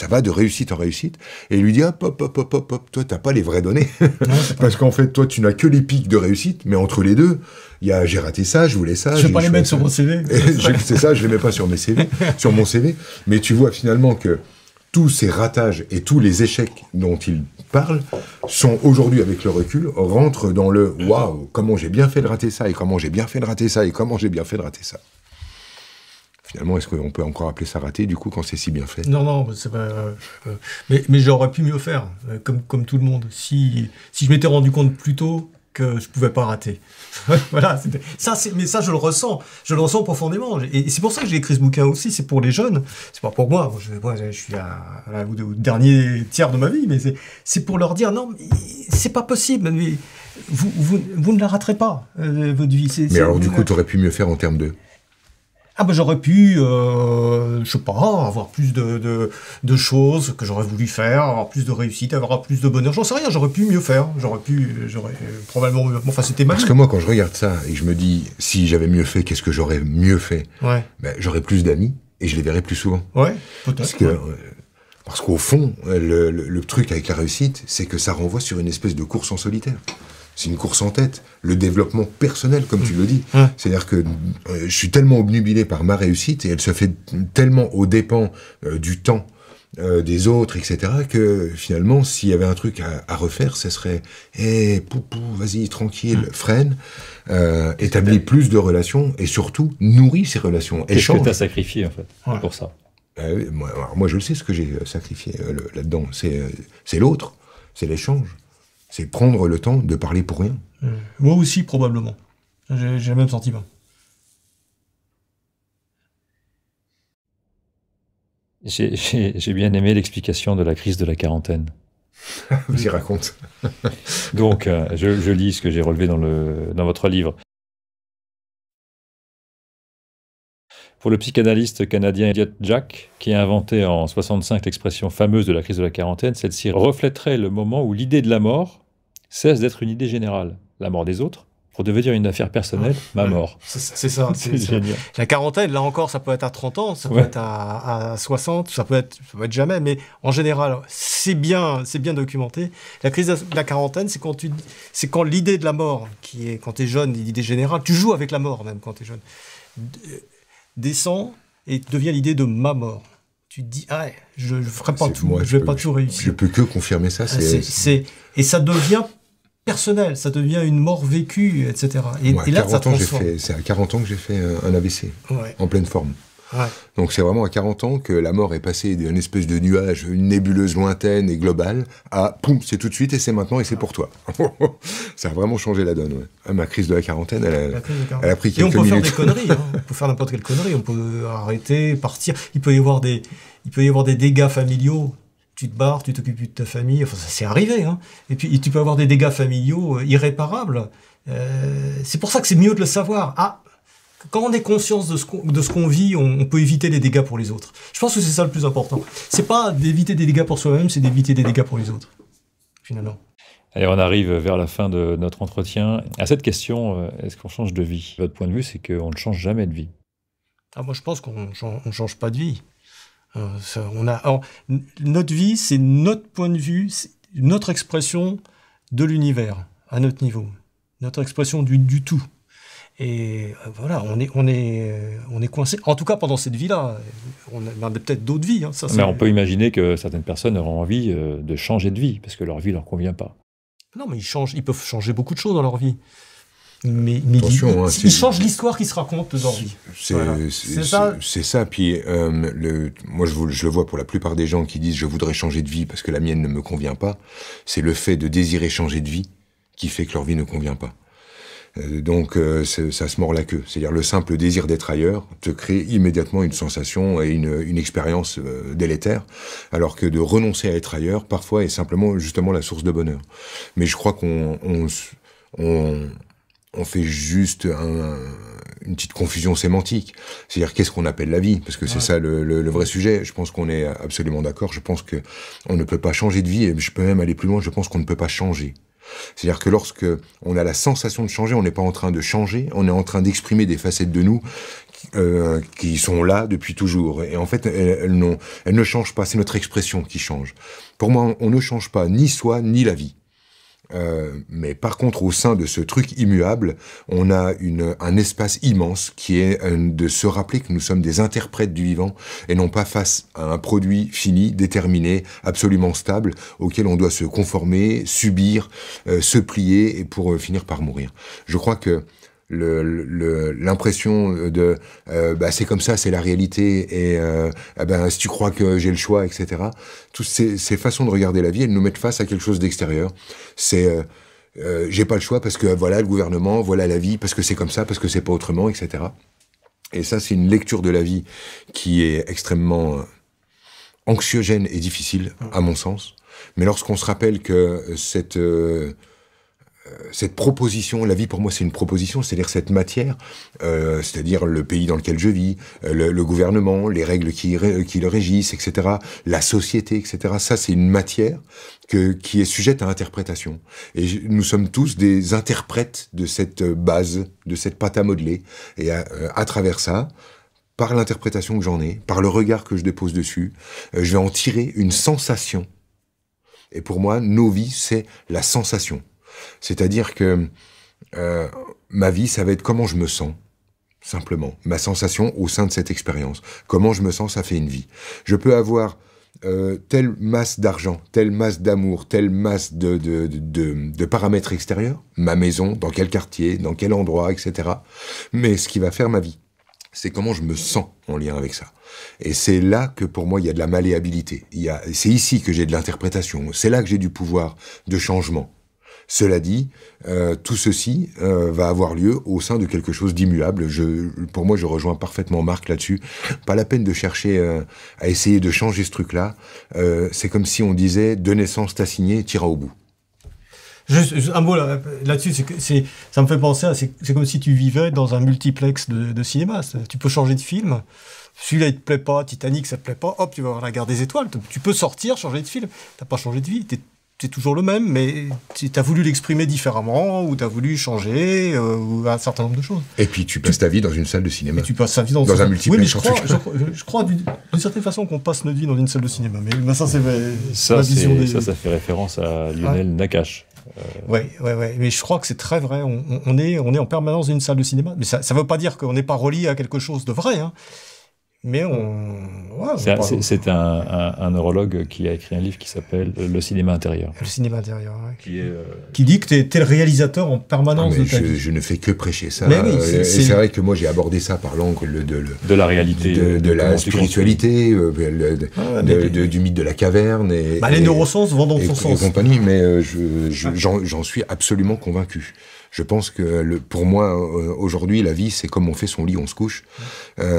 va de réussite en réussite, et il lui dit hop, toi, t'as pas les vraies données. Parce qu'en fait, toi, tu n'as que les pics de réussite, mais entre les deux, il y a j'ai raté ça, je voulais ça. Je vais pas les mettre sur mon CV. C'est ça, je les mets pas sur sur mon CV. Mais tu vois finalement que tous ces ratages et tous les échecs dont il parle sont aujourd'hui, avec le recul, rentrent dans le « waouh, comment j'ai bien fait de rater ça, et comment j'ai bien fait de rater ça, et comment j'ai bien fait de rater ça ». Finalement, est-ce qu'on peut encore appeler ça raté, du coup, quand c'est si bien fait? Non, c'est pas, mais j'aurais pu mieux faire, comme tout le monde, si je m'étais rendu compte plus tôt que je pouvais pas rater. Voilà, mais ça je le ressens profondément, et c'est pour ça que j'ai écrit ce bouquin aussi. C'est pour les jeunes, c'est pas pour moi. Je suis au dernier tiers de ma vie, mais c'est pour leur dire non, c'est pas possible. Vous ne la raterez pas, votre vie. Mais alors du coup, tu aurais pu mieux faire en termes de... Ah ben j'aurais pu, je sais pas, avoir plus de choses que j'aurais voulu faire, avoir plus de réussite, avoir plus de bonheur. J'en sais rien, j'aurais pu mieux faire. J'aurais probablement mieux. Enfin, c'était ma vie. Parce que moi, quand je regarde ça et que je me dis, si j'avais mieux fait, qu'est-ce que j'aurais mieux fait? Ouais. Ben, j'aurais plus d'amis et je les verrais plus souvent. Ouais, peut-être. Parce que, parce qu'au fond, le truc avec la réussite, c'est que ça renvoie sur une espèce de course en solitaire. C'est une course en tête. Le développement personnel, comme tu le dis. C'est-à-dire que je suis tellement obnubilé par ma réussite et elle se fait tellement aux dépens du temps des autres, etc., que finalement, s'il y avait un truc à refaire, ce serait poupou, vas-y, tranquille, freine, établis plus de relations et surtout nourris ces relations. Qu'est-ce que tu as sacrifié, en fait, pour ça? Moi, je le sais, ce que j'ai sacrifié là-dedans. C'est l'autre, c'est l'échange. C'est prendre le temps de parler pour rien. Moi aussi, probablement. J'ai le même sentiment. J'ai bien aimé l'explication de la crise de la quarantaine. Vas-y, raconte. Donc, je lis ce que j'ai relevé dans votre livre. Pour le psychanalyste canadien Elliot Jack, qui a inventé en 1965 l'expression fameuse de la crise de la quarantaine, celle-ci reflèterait le moment où l'idée de la mort cesse d'être une idée générale. La mort des autres, pour devenir une affaire personnelle, ma mort. C'est ça. C'est génial. La quarantaine, là encore, ça peut être à 30 ans, ça peut être à 60, ça peut être jamais, mais en général, c'est bien documenté. La crise de la quarantaine, c'est quand l'idée de la mort, qui est quand tu es jeune, l'idée générale, tu joues avec la mort même quand tu es jeune, descend et devient l'idée de ma mort. Tu te dis, je ne ferai pas tout, je vais pas tout réussir. Je peux que confirmer ça. Et ça devient personnel, ça devient une mort vécue, etc. Et là, ça transforme. C'est à 40 ans que j'ai fait un AVC, en pleine forme. Ouais. Donc c'est vraiment à 40 ans que la mort est passée d'une espèce de nuage, une nébuleuse lointaine et globale, à poum, c'est tout de suite et c'est maintenant et c'est pour toi. Ça a vraiment changé la donne. Ma crise de la quarantaine, elle a pris quelques minutes. Et on peut faire des conneries, on peut faire n'importe quelle connerie, on peut arrêter, partir. Il peut y avoir des dégâts familiaux. Tu te barres, tu t'occupes plus de ta famille, enfin ça c'est arrivé. Et puis tu peux avoir des dégâts familiaux irréparables. C'est pour ça que c'est mieux de le savoir. Quand on est conscient de ce qu'on vit, on peut éviter les dégâts pour les autres. Je pense que c'est ça le plus important. C'est pas d'éviter des dégâts pour soi-même, c'est d'éviter des dégâts pour les autres, finalement. Allez, on arrive vers la fin de notre entretien. À cette question, est-ce qu'on change de vie? Votre point de vue, c'est qu'on ne change jamais de vie. Moi, je pense qu'on ne change pas de vie. Notre vie, c'est notre point de vue, c'est notre expression de l'univers, à notre niveau. Notre expression du tout. Et voilà, on est coincé. En tout cas, pendant cette vie-là, on a peut-être d'autres vies. Mais on peut imaginer que certaines personnes auront envie de changer de vie, parce que leur vie ne leur convient pas. Non, mais ils peuvent changer beaucoup de choses dans leur vie. Mais attention, ils changent l'histoire qui se raconte dans leur vie. C'est ça. Puis moi, je le vois pour la plupart des gens qui disent « je voudrais changer de vie parce que la mienne ne me convient pas ». C'est le fait de désirer changer de vie qui fait que leur vie ne convient pas. Donc ça se mord la queue. C'est-à-dire le simple désir d'être ailleurs te crée immédiatement une sensation et une expérience délétère, alors que de renoncer à être ailleurs, parfois, est simplement justement la source de bonheur. Mais je crois qu'on fait juste une petite confusion sémantique. C'est-à-dire qu'est-ce qu'on appelle la vie? Parce que c'est ça le vrai sujet. Je pense qu'on est absolument d'accord. Je pense qu'on ne peut pas changer de vie, et je peux même aller plus loin, je pense qu'on ne peut pas changer. C'est-à-dire que lorsque on a la sensation de changer, on n'est pas en train de changer, on est en train d'exprimer des facettes de nous qui sont là depuis toujours. Et en fait, elles ne changent pas, c'est notre expression qui change. Pour moi, on ne change pas ni soi, ni la vie. Mais par contre, au sein de ce truc immuable, on a un espace immense qui est de se rappeler que nous sommes des interprètes du vivant et non pas face à un produit fini, déterminé, absolument stable, auquel on doit se conformer, subir, se plier et pour finir par mourir. Je crois que l'impression de c'est comme ça, c'est la réalité, et si tu crois que j'ai le choix, etc. Toutes ces façons de regarder la vie, elles nous mettent face à quelque chose d'extérieur. C'est j'ai pas le choix parce que voilà le gouvernement, voilà la vie, parce que c'est comme ça, parce que c'est pas autrement, etc. Et ça, c'est une lecture de la vie qui est extrêmement anxiogène et difficile, à mon sens. Mais lorsqu'on se rappelle que cette proposition, la vie pour moi c'est une proposition, c'est-à-dire cette matière, c'est-à-dire le pays dans lequel je vis, le gouvernement, les règles qui le régissent, etc., la société, etc. Ça c'est une matière qui est sujette à interprétation. Et nous sommes tous des interprètes de cette base, de cette pâte à modeler. Et à travers ça, par l'interprétation que j'en ai, par le regard que je dépose dessus, je vais en tirer une sensation. Et pour moi, nos vies, c'est la sensation. C'est-à-dire que ma vie, ça va être comment je me sens, simplement. Ma sensation au sein de cette expérience. Comment je me sens, ça fait une vie. Je peux avoir telle masse d'argent, telle masse d'amour, telle masse de paramètres extérieurs, ma maison, dans quel quartier, dans quel endroit, etc. Mais ce qui va faire ma vie, c'est comment je me sens en lien avec ça. Et c'est là que pour moi, il y a de la malléabilité. C'est ici que j'ai de l'interprétation. C'est là que j'ai du pouvoir de changement. Cela dit, tout ceci va avoir lieu au sein de quelque chose d'immuable. Pour moi, je rejoins parfaitement Marc là-dessus. Pas la peine de chercher à essayer de changer ce truc-là. C'est comme si on disait, de naissance, t'as signé, t'iras au bout. Juste un mot là-dessus, ça me fait penser à, c'est comme si tu vivais dans un multiplex de cinéma. Tu peux changer de film. Celui-là, il te plaît pas, Titanic, ça te plaît pas, hop, tu vas voir La Guerre des Étoiles. Tu peux sortir, changer de film. T'as pas changé de vie, t'es toujours le même, mais t'as voulu l'exprimer différemment, ou t'as voulu changer, ou un certain nombre de choses. Et puis tu passes ta vie dans une salle de cinéma. Et tu passes ta vie dans un multiplex. Oui, mais je crois d'une certaine façon qu'on passe notre vie dans une salle de cinéma. Mais ça, c'est ma vision des... Ça fait référence à Lionel Nakache. Ouais. Mais je crois que c'est très vrai. On est en permanence dans une salle de cinéma. Mais ça veut pas dire qu'on n'est pas relié à quelque chose de vrai, hein. Mais c'est un neurologue qui a écrit un livre qui s'appelle Le cinéma intérieur. Le cinéma intérieur, ouais. Qui dit que t'es le réalisateur en permanence de ta vie. Je ne fais que prêcher ça. Mais oui, c'est vrai que moi j'ai abordé ça par l'angle de la réalité, de la spiritualité, du mythe de la caverne. Les neurosciences vont dans son sens. Et compagnie, mais j'en suis absolument convaincu. Je pense que pour moi, aujourd'hui, la vie, c'est comme on fait son lit, on se couche.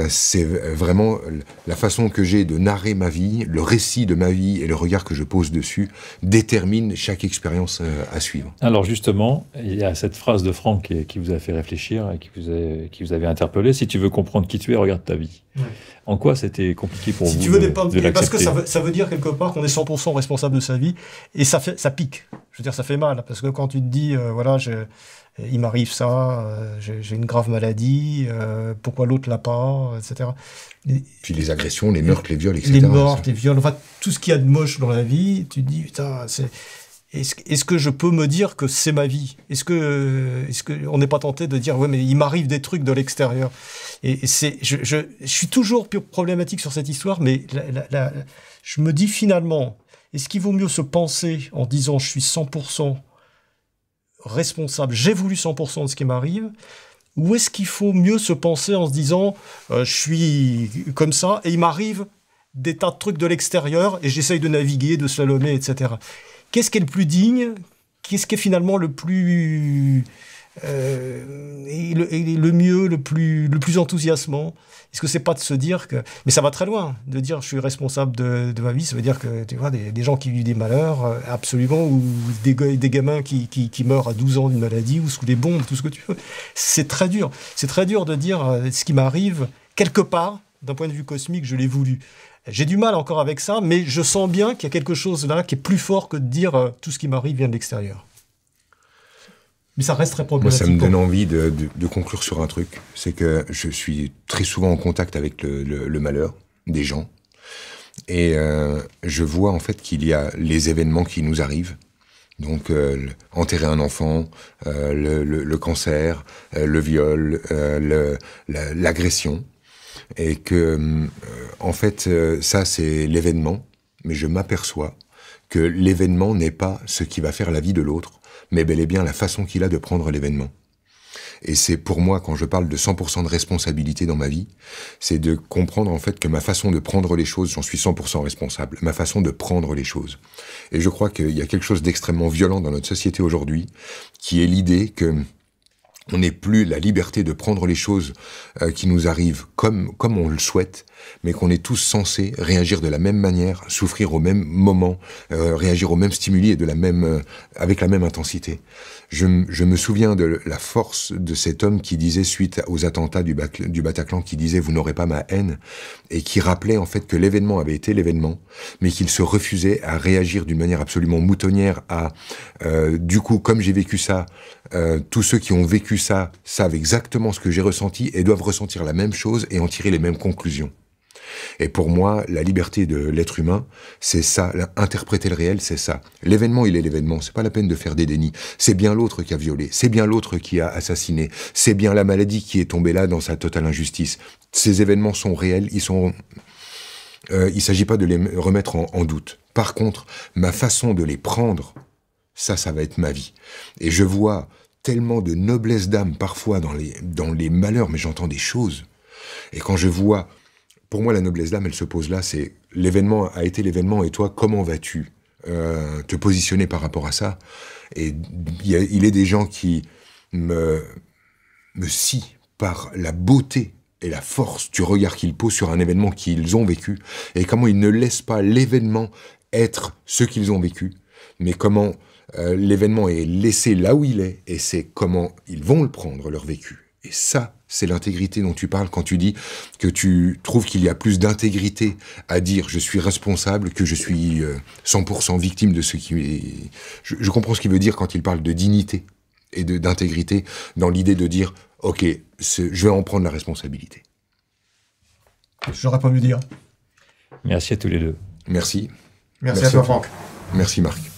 C'est vraiment la façon que j'ai de narrer ma vie, le récit de ma vie et le regard que je pose dessus détermine chaque expérience à suivre. Alors justement, il y a cette phrase de Franck qui vous a fait réfléchir et qui vous avait interpellé. Si tu veux comprendre qui tu es, regarde ta vie. Ouais. En quoi c'était compliqué pour vous tu veux de l'accepter ? Parce que ça veut dire quelque part qu'on est 100% responsable de sa vie, et ça pique. Je veux dire, ça fait mal, parce que quand tu te dis, il m'arrive ça, j'ai une grave maladie, pourquoi l'autre l'a pas, etc. Puis les agressions, les meurtres, les viols, etc. Les meurtres, les viols, enfin tout ce qu'il y a de moche dans la vie, tu te dis, putain, est-ce que je peux me dire que c'est ma vie ? Est-ce que on n'est pas tenté de dire, ouais, mais il m'arrive des trucs de l'extérieur ? Et je suis toujours problématique sur cette histoire, mais je me dis finalement, est-ce qu'il vaut mieux se penser en disant, je suis 100% responsable, j'ai voulu 100% de ce qui m'arrive, ou est-ce qu'il faut mieux se penser en se disant, je suis comme ça, et il m'arrive des tas de trucs de l'extérieur, et j'essaye de naviguer, de slalomer, etc. Qu'est-ce qui est le plus digne ? Qu'est-ce qui est finalement le plus... le mieux, le plus enthousiasmant ? Est-ce que c'est pas de se dire que... Mais ça va très loin, de dire je suis responsable de ma vie, ça veut dire que, tu vois, des gens qui vivent des malheurs, absolument, ou des gamins qui meurent à 12 ans d'une maladie, ou sous les bombes, tout ce que tu veux. C'est très dur. C'est très dur de dire ce qui m'arrive, quelque part, d'un point de vue cosmique, je l'ai voulu. J'ai du mal encore avec ça, mais je sens bien qu'il y a quelque chose là qui est plus fort que de dire tout ce qui m'arrive vient de l'extérieur. Mais ça reste très problématique. Moi, ça me donne envie de conclure sur un truc. C'est que je suis très souvent en contact avec le malheur des gens. Et je vois en fait qu'il y a les événements qui nous arrivent. Donc, enterrer un enfant, le cancer, le viol, l'agression. Et que, en fait, ça, c'est l'événement. Mais je m'aperçois que l'événement n'est pas ce qui va faire la vie de l'autre, mais bel et bien la façon qu'il a de prendre l'événement. Et c'est pour moi, quand je parle de 100% de responsabilité dans ma vie, c'est de comprendre en fait que ma façon de prendre les choses, j'en suis 100% responsable, ma façon de prendre les choses. Et je crois qu'il y a quelque chose d'extrêmement violent dans notre société aujourd'hui, qui est l'idée que on n'ait plus la liberté de prendre les choses qui nous arrivent comme on le souhaite, mais qu'on est tous censés réagir de la même manière, souffrir au même moment, réagir aux mêmes stimuli et avec la même intensité. Je me souviens de la force de cet homme qui disait, suite aux attentats du Bataclan, qui disait « vous n'aurez pas ma haine », et qui rappelait en fait que l'événement avait été l'événement, mais qu'il se refusait à réagir d'une manière absolument moutonnière à du coup, comme j'ai vécu ça, tous ceux qui ont vécu ça savent exactement ce que j'ai ressenti et doivent ressentir la même chose et en tirer les mêmes conclusions. Et pour moi, la liberté de l'être humain, c'est ça. Interpréter le réel, c'est ça. L'événement, il est l'événement. C'est pas la peine de faire des dénis. C'est bien l'autre qui a violé. C'est bien l'autre qui a assassiné. C'est bien la maladie qui est tombée là dans sa totale injustice. Ces événements sont réels. Il s'agit pas de les remettre en doute. Par contre, ma façon de les prendre, ça va être ma vie. Et je vois tellement de noblesse d'âme parfois dans les malheurs, mais j'entends des choses. Et quand je vois, pour moi, la noblesse d'âme, elle se pose là, c'est l'événement a été l'événement, et toi, comment vas-tu te positionner par rapport à ça? Et il est des gens qui me scient par la beauté et la force du regard qu'ils posent sur un événement qu'ils ont vécu, et comment ils ne laissent pas l'événement être ce qu'ils ont vécu, mais comment l'événement est laissé là où il est, et c'est comment ils vont le prendre, leur vécu. Et ça, c'est l'intégrité dont tu parles quand tu dis que tu trouves qu'il y a plus d'intégrité à dire « je suis responsable » que « je suis 100% victime de ce qui est... » Je comprends ce qu'il veut dire quand il parle de dignité et d'intégrité, dans l'idée de dire « ok, je vais en prendre la responsabilité ». J'aurais pas mieux dire. Merci à tous les deux. Merci. Merci à toi, Franck. Merci, Marc.